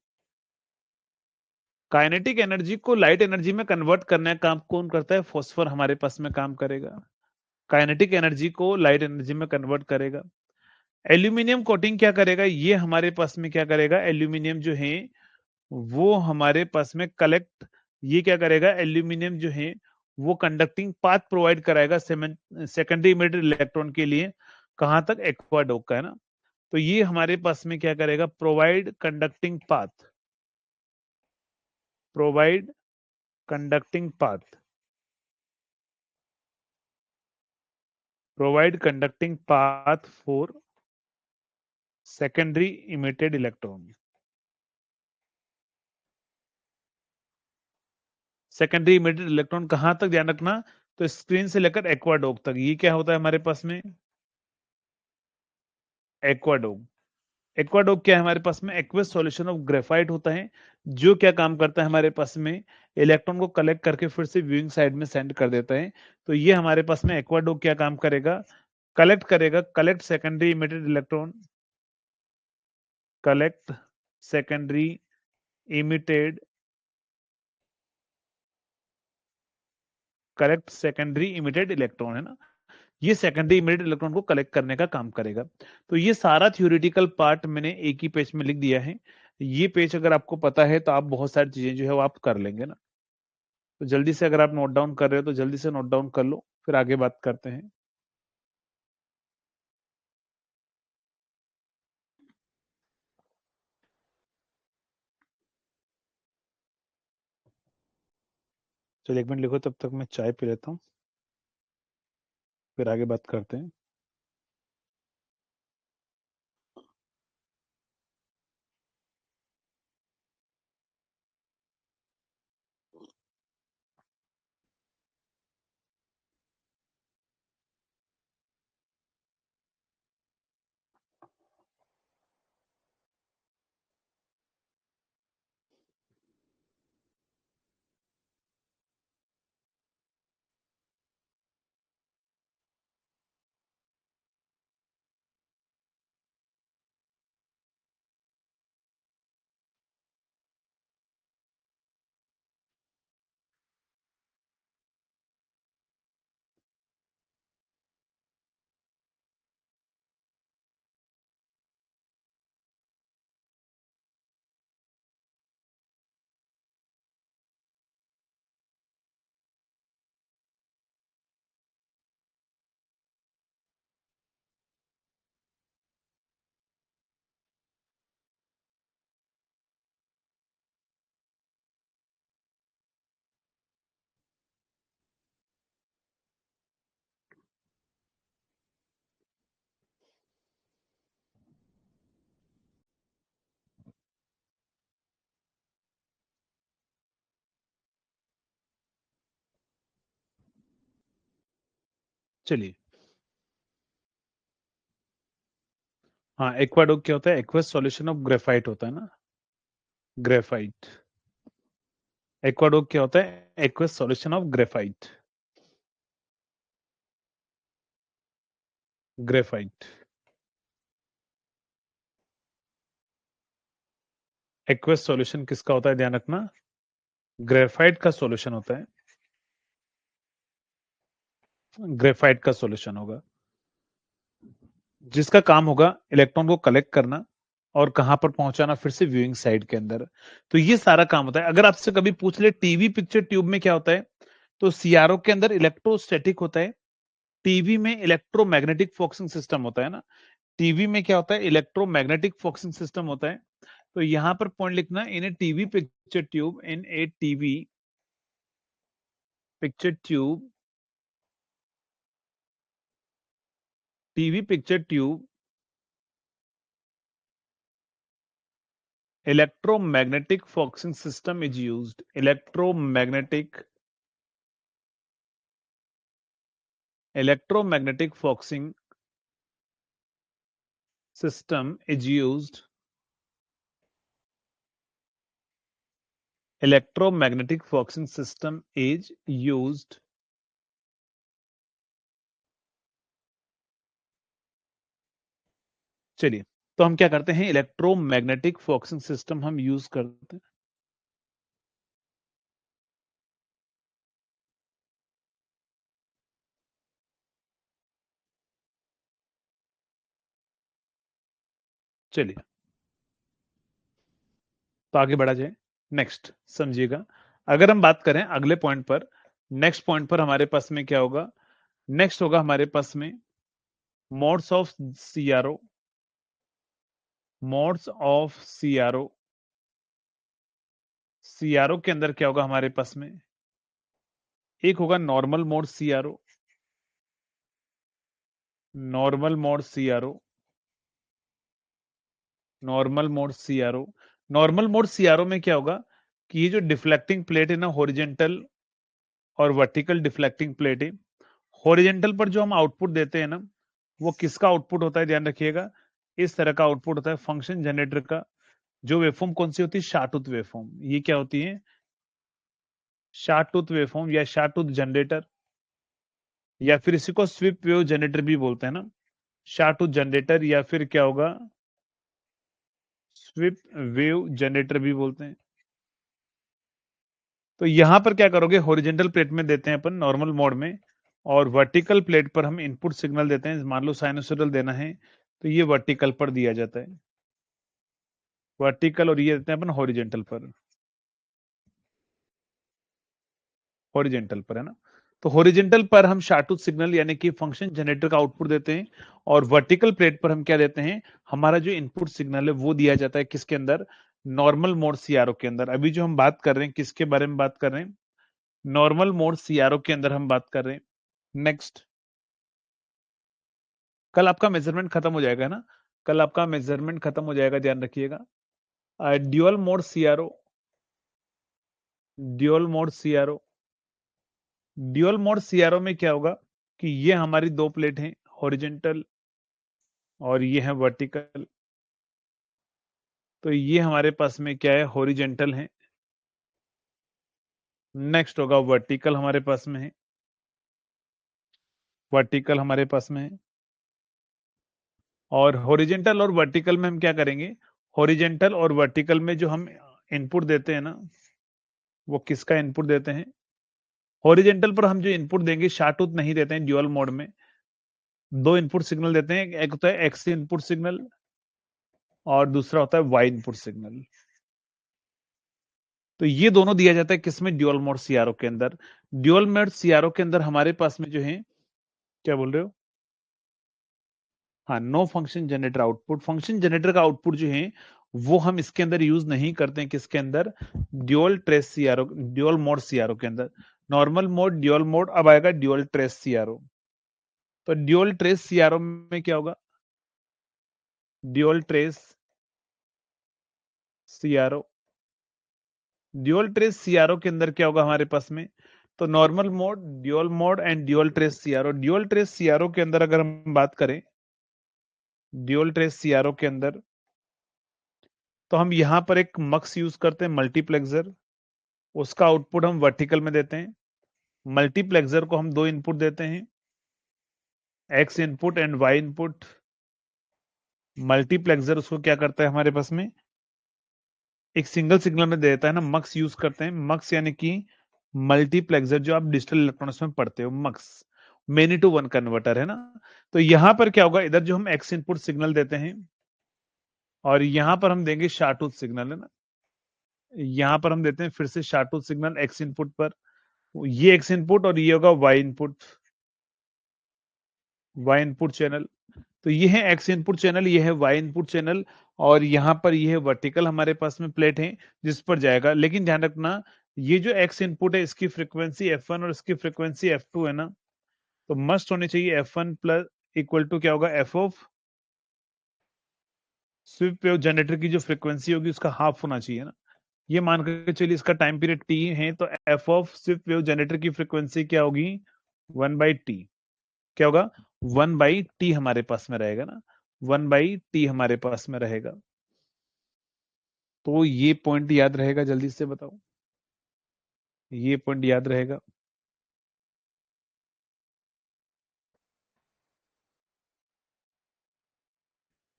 Kinetic energy को लाइट एनर्जी में कन्वर्ट करने का काम कौन करता है, फॉस्फर हमारे पास में काम करेगा, काइनेटिक एनर्जी को लाइट एनर्जी में कन्वर्ट करेगा। एल्यूमिनियम कोटिंग क्या करेगा, ये हमारे पास में क्या करेगा, एल्यूमिनियम जो है वो हमारे पास में कलेक्ट, ये क्या करेगा, एल्यूमिनियम जो है वो कंडक्टिंग पाथ प्रोवाइड कराएगा सेकेंडरी इमिटेड इलेक्ट्रॉन के लिए, कहां तक, एक्वा डोप का है ना। तो ये हमारे पास में क्या करेगा, provide conducting path, provide conducting path, provide conducting path for secondary emitted electron. Secondary emitted electron कहां तक, ध्यान रखना, तो स्क्रीन से लेकर एक्वाडोक तक, ये क्या होता है हमारे पास में, एक्वाडोक। एक्वाडोक क्या है हमारे पास में, एक्वस सॉल्यूशन ऑफ ग्रेफाइट होता है, जो क्या काम करता है हमारे पास में, इलेक्ट्रॉन को कलेक्ट करके फिर से व्यूइंग साइड में सेंड कर देता है। तो ये हमारे पास में एक्वाडोक क्या काम करेगा, कलेक्ट करेगा, collect secondary emitted electron, collect secondary emitted, collect secondary emitted electron है ना, ये सेकेंडरी इमिटेड इलेक्ट्रॉन को कलेक्ट करने का काम करेगा। तो ये सारा थ्योरेटिकल पार्ट मैंने एक ही पेज में लिख दिया है। ये पेज अगर आपको पता है तो आप बहुत सारी चीजें जो है वो आप कर लेंगे ना। तो जल्दी से अगर आप नोट डाउन कर रहे हो तो जल्दी से नोट डाउन कर लो, फिर आगे बात करते हैं। चलिए 1 मिनट लिखो, तब तक मैं चाय पी लेता हूँ, फिर आगे बात करते हैं। चलिए, हाँ, एक्वाडोक क्या होता है? एक्वस सॉल्यूशन ऑफ ग्रेफाइट होता है ना, ग्रेफाइट। एक्वाडोक क्या होता है? Aqueous solution of graphite, graphite. Aqueous solution किसका होता है, ध्यान रखना, ग्रेफाइट का सॉल्यूशन होता है, ग्रेफाइट का सॉल्यूशन होगा, जिसका काम होगा इलेक्ट्रॉन को कलेक्ट करना और कहां पर पहुंचाना, फिर से व्यूइंग साइड के अंदर। तो ये सारा काम होता है। अगर आपसे कभी पूछ ले टीवी पिक्चर ट्यूब में क्या होता है, तो सीआरओ के अंदर इलेक्ट्रोस्टैटिक होता है, टीवी में इलेक्ट्रोमैग्नेटिक फोकसिंग सिस्टम होता है ना। टीवी में क्या होता है? इलेक्ट्रोमैग्नेटिक फोकसिंग सिस्टम होता है। तो यहां पर पॉइंट लिखना, in a TV picture tube, in a TV picture tube, TV picture tube, electromagnetic focusing system is used, electromagnetic focusing system is used, electromagnetic focusing system is used। चलिए, तो हम क्या करते हैं, इलेक्ट्रोमैग्नेटिक फोकसिंग सिस्टम हम use करते हैं। चलिए, तो आगे बढ़ा जाए। नेक्स्ट समझिएगा, अगर हम बात करें अगले पॉइंट पर, नेक्स्ट पॉइंट पर हमारे पास में क्या होगा? नेक्स्ट होगा हमारे पास में modes of CRO, modes of CRO. CRO के अंदर क्या होगा हमारे पास में? एक होगा normal mode CRO, normal mode CRO, normal mode CRO. Normal mode CRO में क्या होगा कि ये जो डिफ्लेक्टिंग प्लेट है ना, हॉरिजेंटल और वर्टिकल डिफ्लेक्टिंग प्लेट है। हॉरिजेंटल पर जो हम आउटपुट देते हैं ना, वो किसका आउटपुट होता है, ध्यान रखिएगा, इस तरह का आउटपुट होता है फंक्शन जनरेटर का। जो वेवफॉर्म कौन सी होती है? Sawtooth waveform. ये क्या होती है? शार्टूथ वेवफॉर्म या शार्टूथ जनरेटर, या फिर इसी को स्वीप वेव जनरेटर भी बोलते हैं ना, शार्टूथ जनरेटर, या फिर क्या होगा, स्वीप वेव जनरेटर भी बोलते हैं। तो यहां पर क्या करोगे, हॉरिजेंटल प्लेट में देते हैं अपन नॉर्मल मोड में, और वर्टिकल प्लेट पर हम इनपुट सिग्नल देते हैं। मान लो साइनसोइडल देना है, तो ये वर्टिकल पर दिया जाता है, वर्टिकल, और ये देते हैं अपन हॉरिजेंटल पर, हॉरिजेंटल पर, है ना। तो हॉरिजेंटल पर हम शार्टूथ सिग्नल यानी कि फंक्शन जनरेटर का आउटपुट देते हैं, और वर्टिकल प्लेट पर हम क्या देते हैं, हमारा जो इनपुट सिग्नल है वो दिया जाता है किसके अंदर? नॉर्मल मोड सीआरओ के अंदर। अभी जो हम बात कर रहे हैं किसके बारे में बात कर रहे हैं? नॉर्मल मोड सीआरओ के अंदर हम बात कर रहे हैं। नेक्स्ट, कल आपका मेजरमेंट खत्म हो जाएगा ना, कल आपका मेजरमेंट खत्म हो जाएगा, ध्यान रखिएगा। Dual mode CRO, dual mode CRO, dual mode CRO में क्या होगा कि ये हमारी दो प्लेट हैं, हॉरिजेंटल और ये है वर्टिकल। तो ये हमारे पास में क्या है, हॉरिजेंटल है। नेक्स्ट होगा वर्टिकल, हमारे पास में है, वर्टिकल हमारे पास में है। और हॉरिजेंटल और वर्टिकल में हम क्या करेंगे, हॉरिजेंटल और वर्टिकल में जो हम इनपुट देते हैं ना, वो किसका इनपुट देते हैं? हॉरिजेंटल पर हम जो इनपुट देंगे शार्टूथ नहीं देते हैं, ड्यूअल मोड में दो इनपुट सिग्नल देते हैं, एक होता है एक्स इनपुट सिग्नल और दूसरा होता है वाई इनपुट सिग्नल। तो ये दोनों दिया जाता है किसमें? ड्यूअल मोड सीआरओ के अंदर। ड्यूअल मोड सीआरओ के अंदर हमारे पास में जो है, क्या बोल रहे हो? हाँ, no function generator output. Function generator का आउटपुट जो है वो हम इसके अंदर यूज नहीं करते हैं, किसके अंदर? Dual trace CRO, dual mode CRO के अंदर। नॉर्मल मोड, ड्यूअल मोड, अब आएगा ड्यूअल ट्रेस सीआरओ। तो ड्यूअल ट्रेस सीआरओ में क्या होगा? Dual trace CRO, dual trace CRO के अंदर क्या होगा हमारे पास में? तो normal mode, dual mode and dual trace CRO. Dual trace CRO के अंदर अगर हम बात करें, ड्यूअल ट्रेस सीआरओ के अंदर, तो हम यहां पर एक मक्स यूज करते हैं, मल्टीप्लेक्सर। उसका आउटपुट हम वर्टिकल में देते हैं। मल्टीप्लेक्सर को हम दो इनपुट देते हैं, X input and Y input. Multiplexer उसको क्या करता है हमारे पास में, एक सिंगल सिग्नल में दे देता है ना। मक्स यूज करते हैं, मक्स यानी कि मल्टीप्लेक्सर, जो आप डिजिटल इलेक्ट्रॉनिक्स में पढ़ते हो, मक्स मेनी टू वन कन्वर्टर है ना। तो यहां पर क्या होगा, इधर जो हम एक्स इनपुट सिग्नल देते हैं और यहां पर हम देंगे शार्टूथ सिग्नल, है ना। यहां पर हम देते हैं फिर से शार्टूथ सिग्नल एक्स इनपुट पर, ये एक्स इनपुट और ये होगा Y input, Y input channel. तो ये है एक्स इनपुट चैनल, ये है वाई इनपुट चैनल, और यहां पर ये है वर्टिकल हमारे पास में प्लेट है जिस पर जाएगा। लेकिन ध्यान रखना, ये जो एक्स इनपुट है इसकी फ्रीक्वेंसी F1 और इसकी फ्रीक्वेंसी F2 है ना। तो मस्ट होनी चाहिए F1 प्लस इक्वल टू क्या होगा, F of sweep wave generator की जो फ्रीक्वेंसी होगी उसका हाफ होना चाहिए ना। ये मान के चलिए इसका टाइम पीरियड टी है, तो f of Swift wave generator की फ्रीक्वेंसी क्या होगी, 1/t। क्या होगा, 1/t हमारे पास में रहेगा ना, 1/t हमारे पास में रहेगा। तो ये पॉइंट याद रहेगा, जल्दी से बताओ, ये पॉइंट याद रहेगा।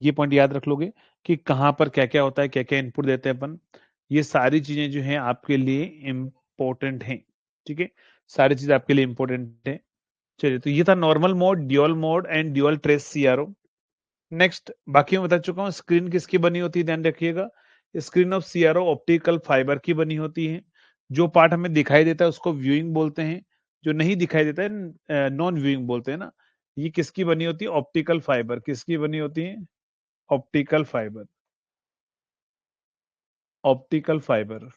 ये पॉइंट याद रख लोगे कि कहां पर क्या क्या होता है, क्या क्या इनपुट देते हैं अपन। ये सारी चीजें जो हैं आपके लिए इंपॉर्टेंट हैं, ठीक है। सारी चीजें आपके लिए इंपॉर्टेंट है। चलिए, तो ये था normal mode, dual mode and dual trace CRO. Next, बाकी मैं बता चुका हूँ स्क्रीन किसकी बनी होती है, ध्यान रखिएगा। Screen of CRO optical fibre की बनी होती है। जो पार्ट हमें दिखाई देता है उसको व्यूइंग बोलते हैं, जो नहीं दिखाई देता है नॉन व्यूइंग बोलते हैं ना। ये किसकी बनी होती है, ऑप्टिकल फाइबर। किसकी बनी होती है, optical fibre, optical fibre.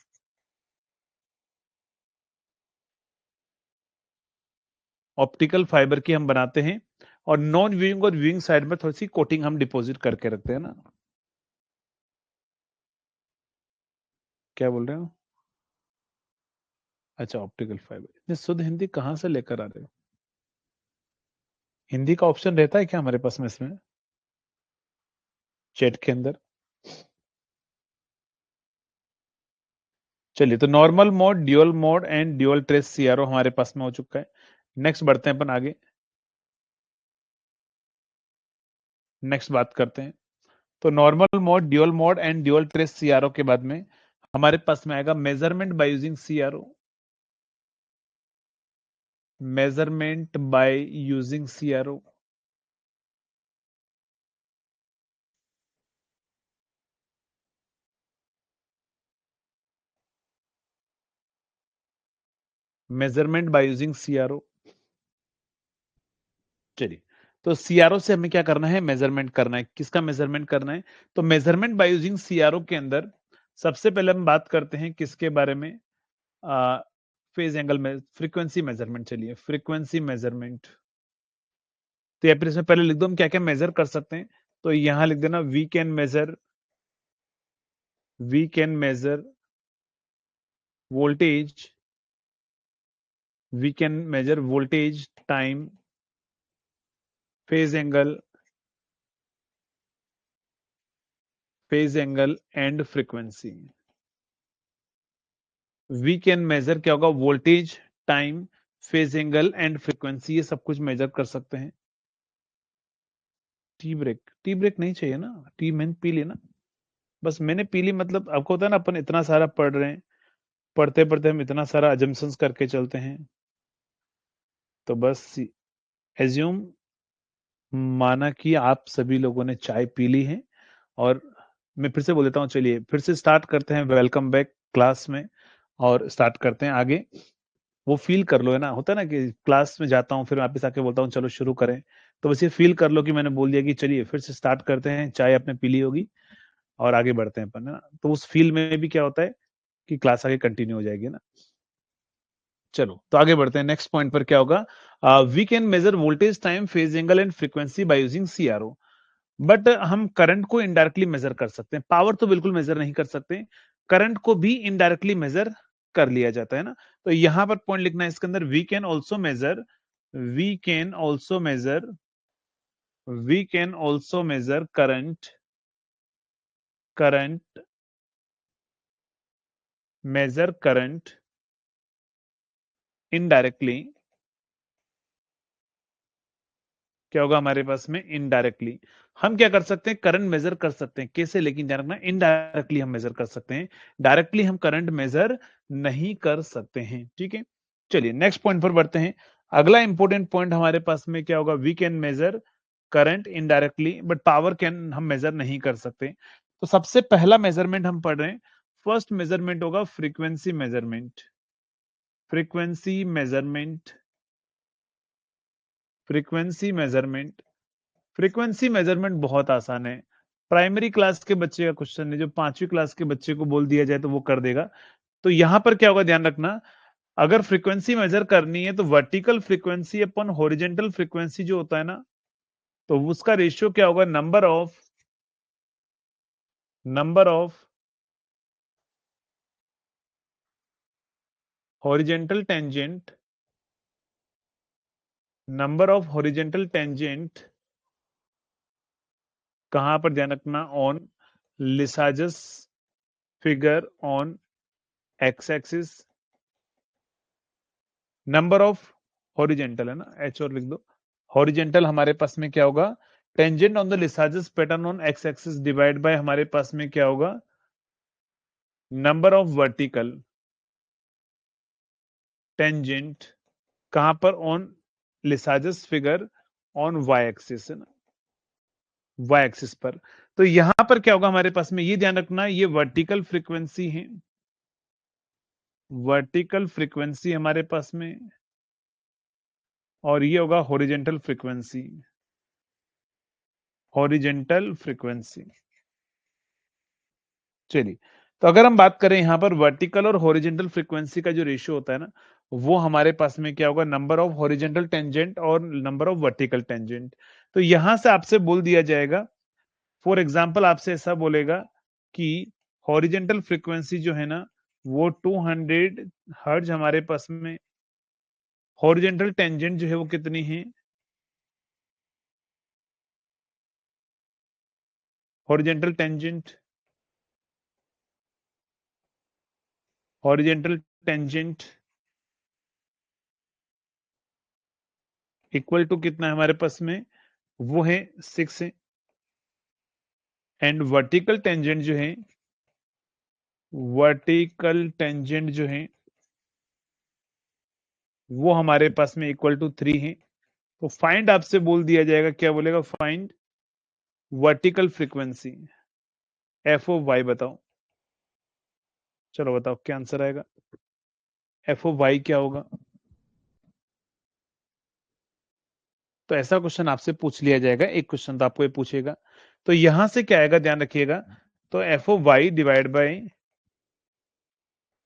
Optical fibre की हम बनाते हैं, और नॉन व्यूइंग और व्यूइंग साइड में थोड़ी सी कोटिंग हम डिपॉजिट करके रखते हैं ना। क्या बोल रहे हो, अच्छा ऑप्टिकल फाइबर। इतनी शुद्ध हिंदी कहाँ से लेकर आ रहे हो, हिंदी का ऑप्शन रहता है क्या हमारे पास में इसमें, चैट के अंदर। चलिए, तो normal mode, dual mode and dual trace CRO हमारे पास में हो चुका है। नेक्स्ट बढ़ते हैं अपन आगे, नेक्स्ट बात करते हैं। तो normal mode, dual mode and dual trace CRO के बाद में हमारे पास में आएगा measurement bye using CRO. Measurement bye using CRO, measurement bye using CRO. चलिए, तो सीआरओ से हमें क्या करना है, मेजरमेंट करना है। किसका मेजरमेंट करना है, तो मेजरमेंट बाय यूजिंग सीआरओ के अंदर सबसे पहले हम बात करते हैं किसके बारे में, फेज एंगल में फ्रीक्वेंसी मेजरमेंट। चलिए, फ्रीक्वेंसी मेजरमेंट। तो या फिर इसमें पहले लिख दो हम क्या क्या मेजर कर सकते हैं। तो यहां लिख देना, we can measure voltage, we can measure voltage, time, phase angle, phase angle and frequency. We can measure क्या होगा, voltage, time, phase angle and frequency, ये सब कुछ मेजर कर सकते हैं। टी ब्रेक, टी ब्रेक नहीं चाहिए ना, टी मैंने पी ली ना, बस मैंने पी ली। मतलब आपको होता है ना, अपन इतना सारा पढ़ रहे हैं, पढ़ते पढ़ते हम इतना सारा अजम्पशंस करके चलते हैं। तो बस एज्यूम, माना कि आप सभी लोगों ने चाय पी ली है, और मैं फिर से बोल देता हूँ। चलिए फिर से स्टार्ट करते हैं, वेलकम बैक क्लास में, और स्टार्ट करते हैं आगे। वो फील कर लो, है ना, होता है ना कि क्लास में जाता हूँ फिर वापस आके बोलता हूँ चलो शुरू करें। तो बस ये फील कर लो कि मैंने बोल दिया कि चलिए फिर से स्टार्ट करते हैं, चाय आपने पी ली होगी और आगे बढ़ते हैं अपन, है ना। तो उस फील में भी क्या होता है कि क्लास आगे कंटिन्यू हो जाएगी ना। चलो, तो आगे बढ़ते हैं। नेक्स्ट पॉइंट पर क्या होगा, we can measure voltage, time, phase angle and frequency by using CRO. But हम करंट को इनडायरेक्टली मेजर कर सकते हैं, पावर तो बिल्कुल मेजर नहीं कर सकते, करंट को भी इनडायरेक्टली मेजर कर लिया जाता है ना। तो यहां पर पॉइंट लिखना है इसके अंदर, we can also measure, we can also measure, we can also measure current, current, measure current indirectly. क्या होगा हमारे पास में? इनडायरेक्टली। हम क्या कर सकते हैं? करंट मेजर कर सकते हैं। कैसे? लेकिन ध्यान रखना, इनडायरेक्टली हम मेजर कर सकते हैं, डायरेक्टली हम करंट मेजर नहीं कर सकते हैं। ठीक है, चलिए नेक्स्ट पॉइंट पर बढ़ते हैं। अगला इंपॉर्टेंट पॉइंट हमारे पास में क्या होगा? We can measure current indirectly but power can हम मेजर नहीं कर सकते। तो सबसे पहला मेजरमेंट हम पढ़ रहे हैं, फर्स्ट मेजरमेंट होगा frequency measurement, frequency measurement, frequency measurement. Frequency measurement बहुत आसान है, प्राइमरी क्लास के बच्चे का क्वेश्चन है, जो 5वीं क्लास के बच्चे को बोल दिया जाए तो वो कर देगा। तो यहां पर क्या होगा, ध्यान रखना, अगर फ्रीक्वेंसी मेजर करनी है तो वर्टिकल फ्रीक्वेंसी अपन हॉरिजेंटल फ्रीक्वेंसी जो होता है ना, तो उसका रेशियो क्या होगा? Number of horizontal tangent, number of horizontal tangent, कहां पर ध्यान रखना? On Lissajous figure on x axis, number of horizontal है ना, एच और लिख दो। हॉरिजेंटल हमारे पास में क्या होगा? Tangent on the Lissajous pattern on x axis divide by हमारे पास में क्या होगा? नंबर ऑफ वर्टिकल टेंजेंट, कहां पर? On Lissajous figure on Y axis है ना, वाई एक्सिस पर। तो यहां पर क्या होगा हमारे पास में? ये ध्यान रखना, ये वर्टिकल फ्रीक्वेंसी है, वर्टिकल फ्रीक्वेंसी हमारे पास में, और ये होगा हॉरिजेंटल फ्रीक्वेंसी, हॉरिजेंटल फ्रीक्वेंसी। चलिए, तो अगर हम बात करें यहां पर वर्टिकल और हॉरिजेंटल फ्रीक्वेंसी का जो रेशियो होता है ना, वो हमारे पास में क्या होगा? नंबर ऑफ हॉरिजेंटल टेंजेंट और नंबर ऑफ वर्टिकल टेंजेंट। तो यहां से आपसे बोल दिया जाएगा, फॉर एग्जांपल आपसे ऐसा बोलेगा कि हॉरिजेंटल फ्रीक्वेंसी जो है ना, वो 200 हर्ट्ज हमारे पास में, हॉरिजेंटल टेंजेंट जो है वो कितनी है? Horizontal tangent, horizontal tangent equal to कितना है हमारे पास में? वो है 6 है। एंड वर्टिकल टेंजेंट जो है, वर्टिकल टेंजेंट जो है वो हमारे पास में इक्वल टू 3 है। तो फाइंड आपसे बोल दिया जाएगा, क्या बोलेगा? फाइंड वर्टिकल फ्रीक्वेंसी एफ ओ वाई, बताओ। चलो बताओ क्या आंसर आएगा? एफ ओ वाई क्या होगा? तो ऐसा क्वेश्चन आपसे पूछ लिया जाएगा, एक क्वेश्चन तो आपको ये पूछेगा। तो यहां से क्या आएगा, ध्यान रखिएगा। तो F O Y divide by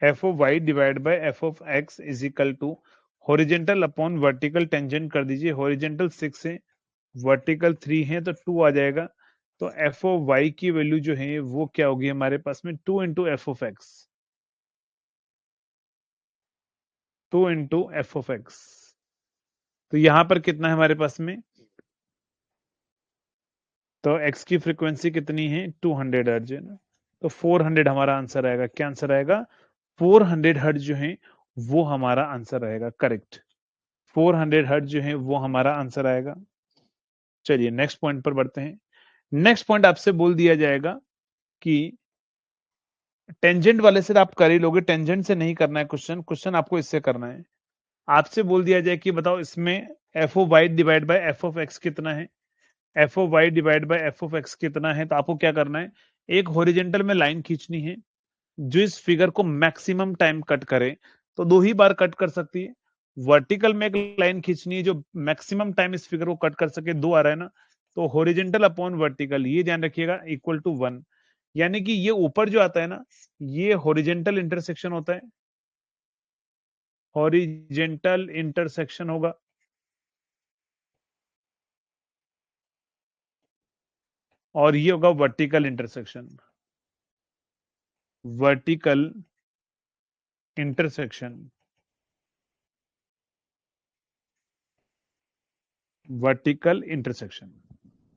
F of Y divide by F of X is equal to horizontal upon vertical tangent कर दीजिए, हॉरिजेंटल 6 है, वर्टिकल 3 है, तो 2 आ जाएगा। तो एफ ऑफ वाई की वैल्यू जो है वो क्या होगी हमारे पास में? 2 into F of x, 2 into F of x. तो यहां पर कितना है हमारे पास में? तो एक्स की फ्रीक्वेंसी कितनी है? 200 हर्ट्ज है ना, तो 400 हमारा आंसर आएगा। क्या आंसर आएगा? 400 हर्ट्ज जो है वो हमारा आंसर रहेगा, करेक्ट। 400 हर्ट्ज जो है वो हमारा आंसर आएगा। चलिए नेक्स्ट पॉइंट पर बढ़ते हैं। नेक्स्ट पॉइंट आपसे बोल दिया जाएगा कि टेंजेंट वाले से आप कर ही लोगे, टेंजेंट से नहीं करना है क्वेश्चन, क्वेश्चन आपको इससे करना है। आपसे बोल दिया जाए कि बताओ इसमें f O Y divide by f of x कितना है, f O Y divide by f of x कितना है। तो आपको क्या करना है? एक हॉरिजेंटल में लाइन खींचनी है जो इस फिगर को मैक्सिमम टाइम कट करे, तो 2 ही बार कट कर सकती है। वर्टिकल में एक लाइन खींचनी है जो मैक्सिमम टाइम इस फिगर को कट कर सके, 2 आ रहा है ना, तो हॉरिजेंटल अपॉन वर्टिकल, ये ध्यान रखिएगा, इक्वल टू 1। यानी कि ये ऊपर जो आता है ना, ये हॉरिजेंटल इंटरसेक्शन होता है, हॉरिजेंटल इंटरसेक्शन होगा, और ये होगा vertical intersection, vertical intersection. Vertical intersection.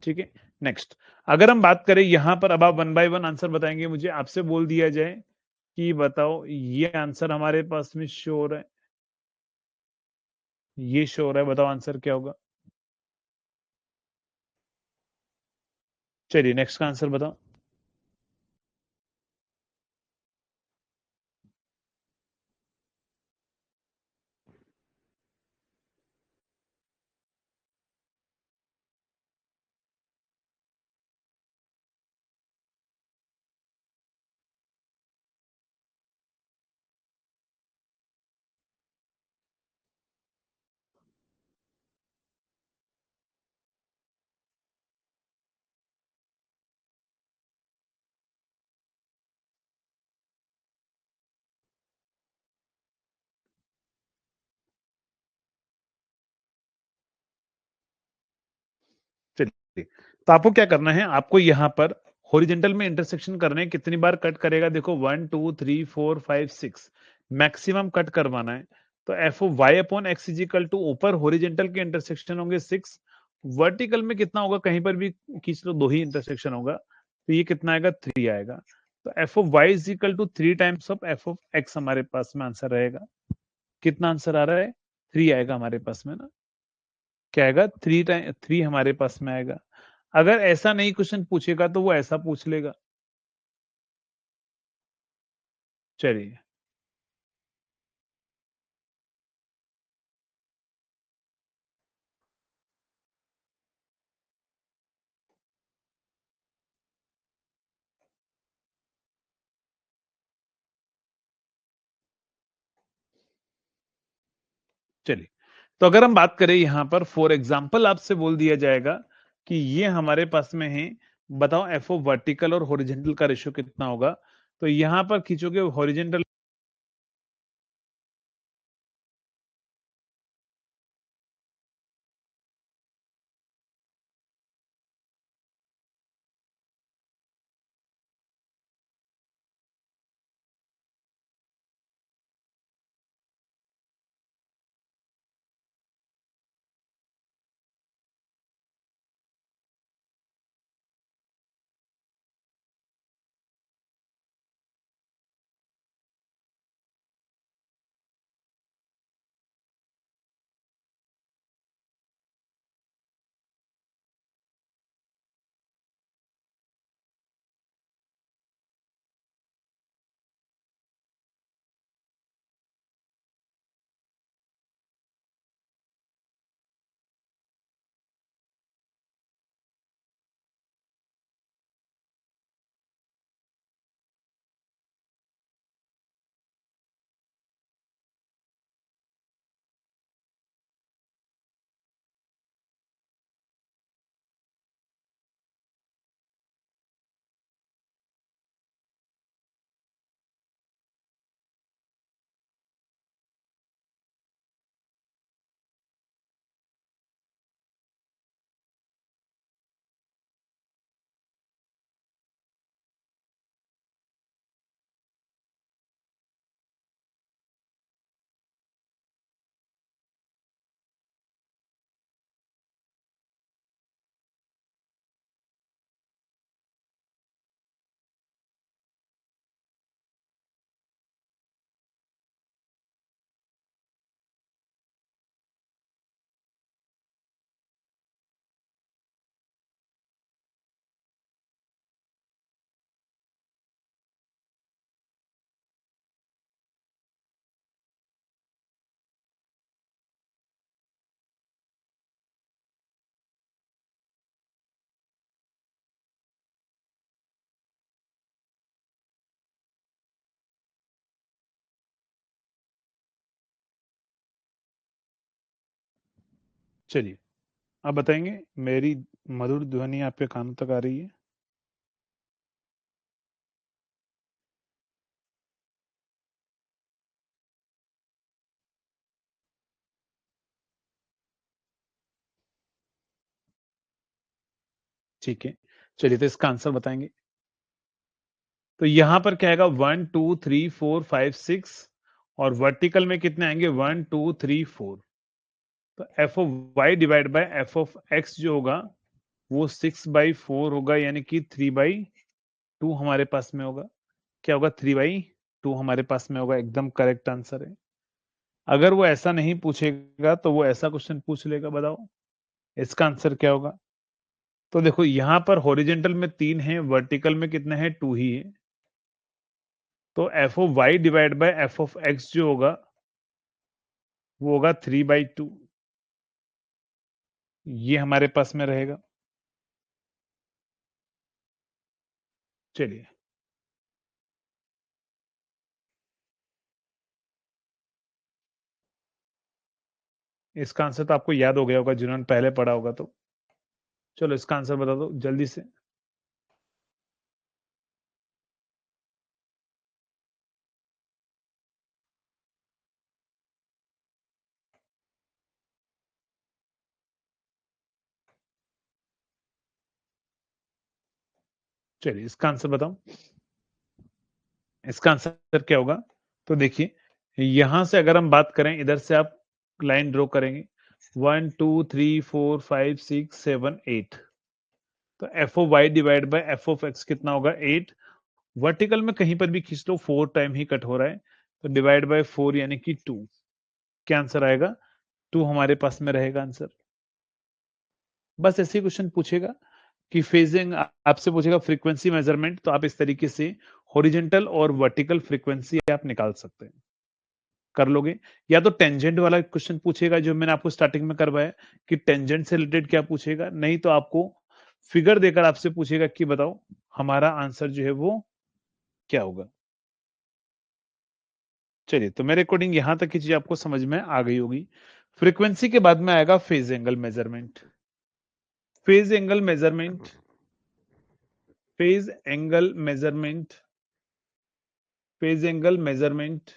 ठीक है, नेक्स्ट अगर हम बात करें यहां पर, अब आप वन बाय वन आंसर बताएंगे मुझे। आपसे बोल दिया जाए कि बताओ ये आंसर हमारे पास में शो हो रहा है, ये शो हो रहा है, बताओ आंसर क्या होगा। चलिए नेक्स्ट का आंसर बताओ। चलिए, तो आपको क्या करना है, आपको यहाँ पर हॉरिजेंटल में इंटरसेक्शन करने हैं। कितनी बार कट करेगा, देखो 1 2 3 4 5 6 मैक्सिमम कट करवाना है। तो F O y upon x is equal to, ऊपर हॉरिजेंटल के इंटरसेक्शन होंगे 6, वर्टिकल में कितना होगा, कहीं पर भी खींच लो, दो ही इंटरसेक्शन होगा, तो ये कितना आएगा, 3 आएगा। तो f of y is equal to 3 times of f of x हमारे पास में आंसर रहेगा। कितना आंसर आ रहा है, 3 आएगा हमारे पास में ना। क्या आएगा, 3 टाइम 3 हमारे पास में आएगा। अगर ऐसा नहीं क्वेश्चन पूछेगा तो वो ऐसा पूछ लेगा। चलिए, चलिए, तो अगर हम बात करें यहां पर, फॉर एग्जांपल आपसे बोल दिया जाएगा कि ये हमारे पास में है, बताओ एफ ऑफ वर्टिकल और हॉरिजेंटल का रेशियो कितना होगा। तो यहां पर खींचोगे हॉरिजेंटल, चलिए आप बताएंगे, मेरी मधुर ध्वनि आपके कानों तक आ रही है। ठीक है, चलिए, तो इसका आंसर बताएंगे। तो यहां पर क्या आएगा, 1 2 3 4 5 6, और वर्टिकल में कितने आएंगे, 1 2 3 4। तो f of Y divide by f of x जो होगा वो 6/4 होगा, यानी कि 3/2 हमारे पास में होगा। क्या होगा? 3/2 हमारे पास में होगा। एकदम करेक्ट आंसर है। अगर वो ऐसा नहीं पूछेगा तो वो ऐसा क्वेश्चन पूछ लेगा। बताओ इसका आंसर क्या होगा? तो देखो यहां पर हॉरिजेंटल में 3 है, वर्टिकल में कितने हैं? 2 ही है। तो f of Y divide by f of x जो होगा वो होगा 3/2। ये हमारे पास में रहेगा। चलिए, इसका आंसर तो आपको याद हो गया होगा जिन्होंने पहले पढ़ा होगा। तो चलो इसका आंसर बता दो जल्दी से। चलिए इसका आंसर बताओ। इसका आंसर क्या होगा? तो देखिए यहां से अगर हम बात करें, इधर से आप लाइन ड्रॉ करेंगे 1 2 3 4 5 6 7 8। तो f of Y divide by f of x कितना होगा? 8। वर्टिकल में कहीं पर भी खींच लो 4 टाइम ही कट हो रहा है, तो डिवाइड बाय 4 यानी कि 2। क्या आंसर आएगा? 2 हमारे पास में रहेगा आंसर। बस ऐसे ही क्वेश्चन पूछेगा कि फेजिंग, आपसे पूछेगा फ्रीक्वेंसी मेजरमेंट, तो आप इस तरीके से हॉरिजेंटल और वर्टिकल फ्रीक्वेंसी आप निकाल सकते हैं। कर लोगे? या तो टेंजेंट वाला क्वेश्चन पूछेगा जो मैंने आपको स्टार्टिंग में करवाया कि टेंजेंट से रिलेटेड क्या पूछेगा, नहीं तो आपको फिगर देकर आपसे पूछेगा कि बताओ हमारा आंसर जो है वो क्या होगा। चलिए, तो मेरे अकॉर्डिंग यहां तक की चीज आपको समझ में आ गई होगी। फ्रीक्वेंसी के बाद में आएगा phase angle measurement. Phase angle measurement, phase angle measurement, phase angle measurement.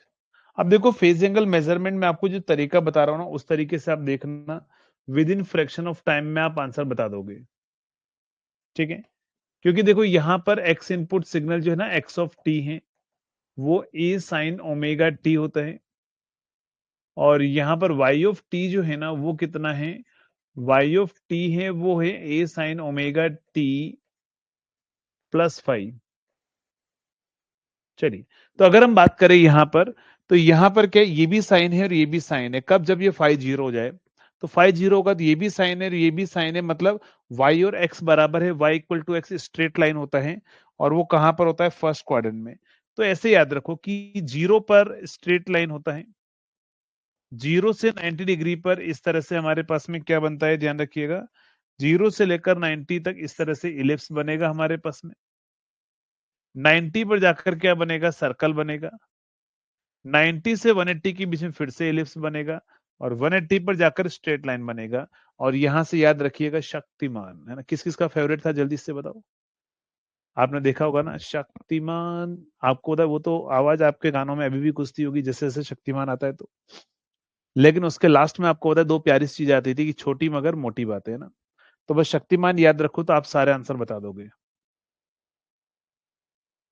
अब देखो फेज एंगल मेजरमेंट में आपको जो तरीका बता रहा हूं ना, उस तरीके से आप देखना, with in fraction of time में आप आंसर बता दोगे। ठीक है? क्योंकि देखो यहां पर एक्स इनपुट सिग्नल जो है ना, एक्स ऑफ टी है, वो ए साइन ओमेगा टी होता है। और यहां पर वाई ऑफ टी जो है ना, वो कितना है? वाई ऑफ टी है वो है ए साइन ओमेगा टी +5। चलिए, तो अगर हम बात करें यहां पर, तो यहां पर क्या, ये भी साइन है और ये भी साइन है। कब? जब ये फाइव जीरो हो जाए। तो फाइव जीरो होगा तो ये भी साइन है और ये भी साइन है, मतलब y और x बराबर है, y equal to x straight line होता है। और वो कहां पर होता है? फर्स्ट क्वाड्रेंट में। तो ऐसे याद रखो कि जीरो पर स्ट्रेट लाइन होता है, जीरो से 90 डिग्री पर इस तरह से हमारे पास में क्या बनता है, ध्यान रखिएगा। जीरो से लेकर 90 तक इस तरह से इलिप्स बनेगा हमारे पास में। 90 पर जाकर क्या बनेगा? सर्कल बनेगा। 90 से 180 के बीच में फिर से इलिप्स बनेगा। और 180 पर जाकर स्ट्रेट लाइन बनेगा। और यहां से याद रखिएगा शक्तिमान, है ना? किस किस का फेवरेट था जल्दी से बताओ। आपने देखा होगा ना शक्तिमान। आपको पता है, वो तो आवाज आपके गानों में अभी भी गूंजती होगी जैसे जैसे शक्तिमान आता है तो। लेकिन उसके लास्ट में आपको पता है दो प्यारी सी चीज आती थी कि छोटी मगर मोटी बात है ना। तो बस शक्तिमान याद रखो तो आप सारे आंसर बता दोगे।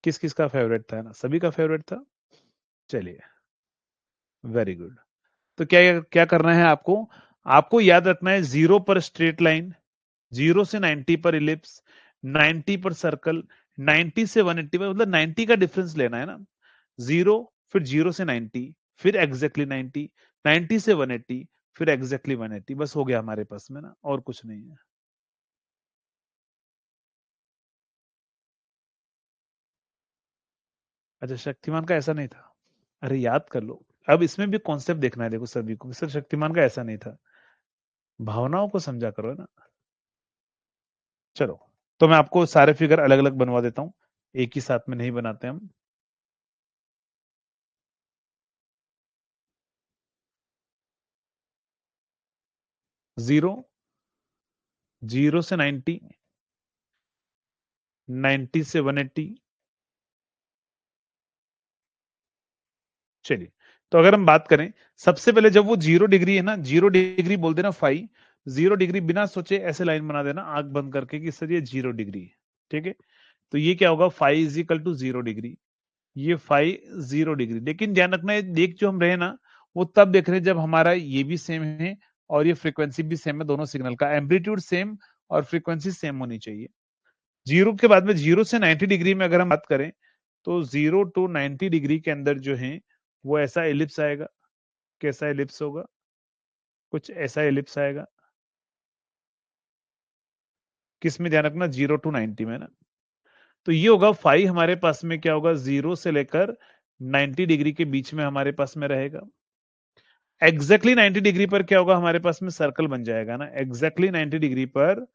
किस किस का फेवरेट था, है ना? सभी का फेवरेट था। चलिए, वेरी गुड। तो क्या क्या करना है आपको? आपको याद रखना है जीरो पर स्ट्रेट लाइन, जीरो से 90 पर इलिप्स, 90 पर सर्कल, 90 से 180 पर, मतलब 90 का डिफरेंस लेना है ना। जीरो, फिर जीरो से 90, फिर एग्जैक्टली 90, 90 से 180, फिर एग्जैक्टली 180। बस हो गया हमारे पास में ना, और कुछ नहीं है। अच्छा, शक्तिमान का ऐसा नहीं था? अरे याद कर लो। अब इसमें भी कॉन्सेप्ट देखना है, देखो सभी को, सिर्फ शक्तिमान का ऐसा नहीं था। भावनाओं को समझा करो ना। चलो, तो मैं आपको सारे फिगर अलग अलग बनवा देता हूं, एक ही साथ में नहीं बनाते हम। जीरो, जीरो से 90, 90 से 180। चलिए, तो अगर हम बात करें, सबसे पहले जब वो 0 डिग्री है ना, 0 डिग्री बोल देना फाइव। 0 डिग्री बिना सोचे ऐसे लाइन बना देना आंख बंद करके कि सर ये 0 डिग्री है। ठीक है? तो ये क्या होगा? Five is equal to 0 degree. ये फाइव 0 डिग्री। लेकिन ध्यान रखना, ये देख जो हम रहे ना, वो तब देख रहे हैं जब हमारा ये भी सेम है और ये फ्रीक्वेंसी भी सेम है दोनों सिग्नल का, एम्पलीट्यूड सेम और फ्रीक्वेंसी सेम होनी चाहिए। जीरो के बाद में 0 से 90 डिग्री में अगर हम बात करें तो 0 to 90 डिग्री के अंदर जो है वो ऐसा एलिप्स आएगा। कैसा एलिप्स होगा? कुछ ऐसा एलिप्स आएगा। किस में ध्यान रखना? 0 to 90 में ना। तो ये होगा फाई हमारे पास में क्या होगा? 0 से लेकर 90 डिग्री के बीच में हमारे पास में रहेगा। एग्जैक्टली 90 डिग्री पर क्या होगा? हमारे पास में सर्कल बन जाएगा ना। एग्जैक्टली 90 डिग्री पर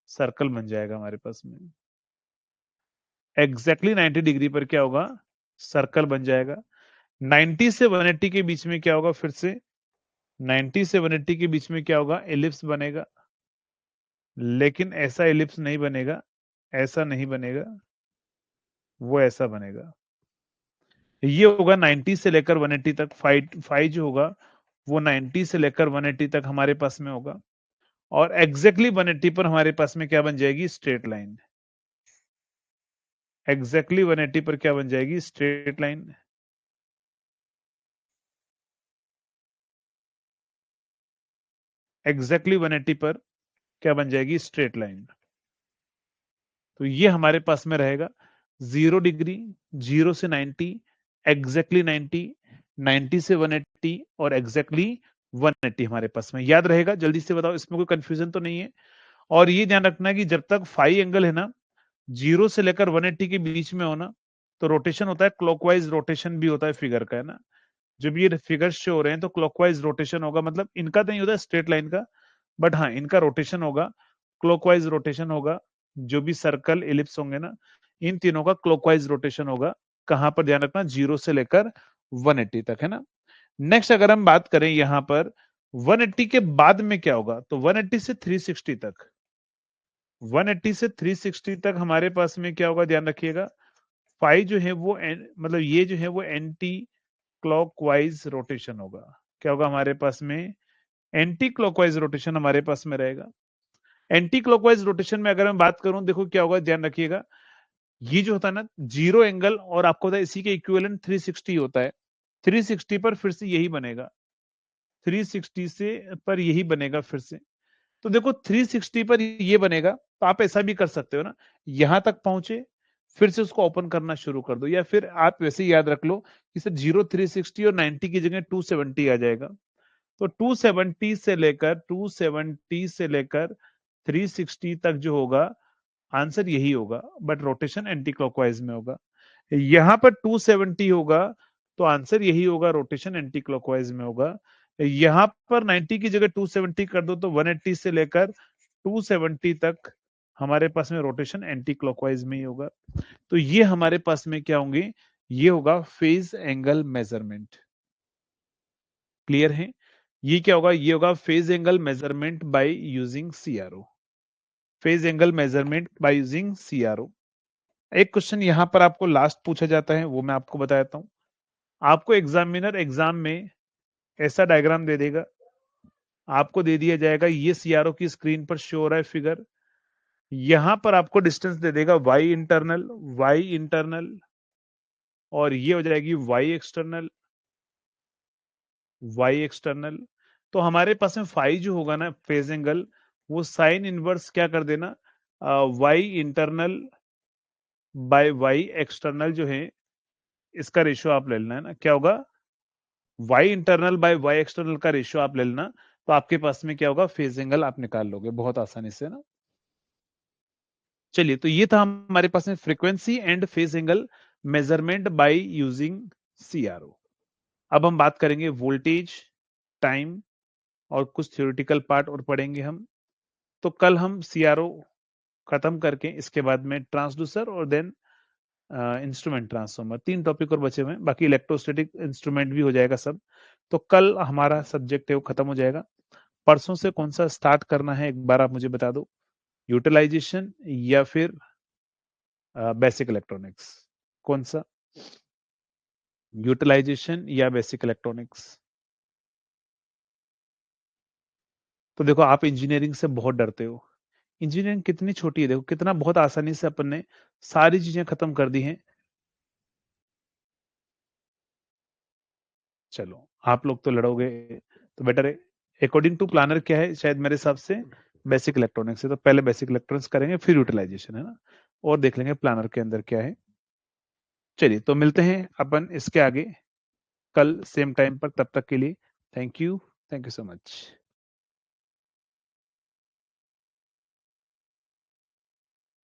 सर्कल बन जाएगा हमारे पास में। एग्जैक्टली 90 डिग्री पर क्या होगा? सर्कल बन जाएगा। 90 से 180 के बीच में क्या होगा? फिर से 90 से 180 के बीच में क्या होगा? एलिप्स बनेगा। लेकिन ऐसा एलिप्स नहीं बनेगा, ऐसा नहीं बनेगा, वो ऐसा बनेगा। ये होगा 90 से लेकर 180 तक। फाइव जो होगा वो 90 से लेकर 180 तक हमारे पास में होगा। और एग्जैक्टली 180 पर हमारे पास में क्या बन जाएगी? Straight line. एग्जैक्टली 180 पर क्या बन जाएगी? Straight line. एग्जैक्टली 180 पर क्या बन जाएगी? Straight line. तो ये हमारे पास में रहेगा 0 डिग्री, 0 से 90, एग्जैक्टली 90, 90 से 180 और एग्जैक्टली 180 हमारे पास में। याद रहेगा? जल्दी से बताओ, इसमें कोई कंफ्यूजन तो नहीं है? और ये ध्यान रखना है कि जब तक फाई एंगल है ना 0 से लेकर 180 के बीच में होना, तो रोटेशन होता है, क्लॉकवाइज रोटेशन भी होता है फिगर का, है ना। जब ये फिगर शो हो रहे हैं तो क्लॉकवाइज रोटेशन होगा, मतलब इनका तो नहीं होता स्ट्रेट लाइन का, बट हाँ इनका रोटेशन होगा, क्लॉकवाइज रोटेशन होगा। जो भी सर्कल एलिप्स होंगे ना, इन तीनों का क्लॉकवाइज रोटेशन होगा। कहां पर ध्यान रखना? 0 से लेकर 180 तक, है ना। नेक्स्ट अगर हम बात करें यहां पर 180 के बाद में क्या होगा, तो 180 से 360 तक, 180 से 360 तक हमारे पास में क्या होगा? ध्यान रखिएगा, फाई जो है वो मतलब ये जो है वो एंटी क्लॉकवाइज रोटेशन होगा। क्या होगा हमारे पास में? एंटी क्लॉकवाइज रोटेशन हमारे पास में रहेगा। एंटी क्लॉकवाइज रोटेशन में अगर मैं बात करूं, देखो क्या होगा, ध्यान रखिएगा, ये जो होता है ना जीरो एंगल, और आपको होता है इसी के इक्विवेलेंट 360 होता है। 360 पर फिर से यही बनेगा, 360 से पर यही बनेगा फिर से। तो देखो 360 पर ये बनेगा, तो आप ऐसा भी कर सकते हो ना, यहां तक पहुंचे फिर से उसको ओपन करना शुरू कर दो, या फिर आप वैसे ही याद रख लो कि सर 0, 360 और 90 की जगह 270 आ जाएगा। तो 270 से लेकर 360 तक जो होगा, आंसर यही होगा, बट रोटेशन एंटी क्लॉकवाइज में होगा। यहां पर 270 होगा, तो आंसर यही होगा, रोटेशन एंटी क्लॉकवाइज में होगा। यहां पर 90 की जगह 270 कर दो, तो 180 से लेकर 270 तक हमारे पास में रोटेशन एंटी क्लॉकवाइज में ही होगा। तो ये हमारे पास में क्या होंगे? ये होगा फेज एंगल मेजरमेंट। क्लियर है? ये क्या होगा? ये होगा phase angle measurement bye using CRO. Phase angle measurement bye using CRO. एक क्वेश्चन यहां पर आपको लास्ट पूछा जाता है, वो मैं आपको बता देता हूं। आपको एग्जामिनर एग्जाम में ऐसा डायग्राम दे देगा, आपको दे दिया जाएगा, ये सीआरओ की स्क्रीन पर शो हो रहा है फिगर। यहां पर आपको डिस्टेंस दे देगा वाई इंटरनल, वाई इंटरनल, और ये हो जाएगी वाई एक्सटर्नल, वाई एक्सटर्नल। तो हमारे पास में फाई जो होगा ना फेज एंगल, वो साइन इनवर्स क्या कर देना, y internal by y external जो है, इसका रेशियो आप ले लेना, है ना। क्या होगा? Y internal by y external का रेशियो आप ले लेना, तो आपके पास में क्या होगा? फेज एंगल आप निकाल लोगे बहुत आसानी से ना। चलिए, तो ये था हमारे पास में frequency and phase angle measurement bye using CRO. अब हम बात करेंगे वोल्टेज, टाइम और कुछ थ्योरेटिकल पार्ट और पढ़ेंगे हम। तो कल हम सीआरओ खत्म करके इसके बाद में ट्रांसड्यूसर और देन इंस्ट्रूमेंट ट्रांसफॉर्मर, 3 टॉपिक और बचे हुए हैं, बाकी इलेक्ट्रोस्टैटिक इंस्ट्रूमेंट भी हो जाएगा सब। तो कल हमारा सब्जेक्ट है वो खत्म हो जाएगा। परसों से कौन सा स्टार्ट करना है एक बार आप मुझे बता दो, यूटिलाइजेशन या फिर बेसिक इलेक्ट्रॉनिक्स? कौन सा? यूटिलाइजेशन या बेसिक इलेक्ट्रॉनिक्स? तो देखो आप इंजीनियरिंग से बहुत डरते हो। इंजीनियरिंग कितनी छोटी है, देखो कितना बहुत आसानी से अपन ने सारी चीजें खत्म कर दी हैं। चलो आप लोग तो लड़ोगे, तो बेटर है अकॉर्डिंग टू प्लानर क्या है, शायद मेरे हिसाब से बेसिक इलेक्ट्रॉनिक्स है, तो पहले बेसिक इलेक्ट्रॉनिक्स करेंगे फिर यूटिलाइजेशन, है ना, और देख लेंगे प्लानर के अंदर क्या है। चलिए तो मिलते हैं अपन इसके आगे कल सेम टाइम पर, तब तक के लिए थैंक यू सो मच।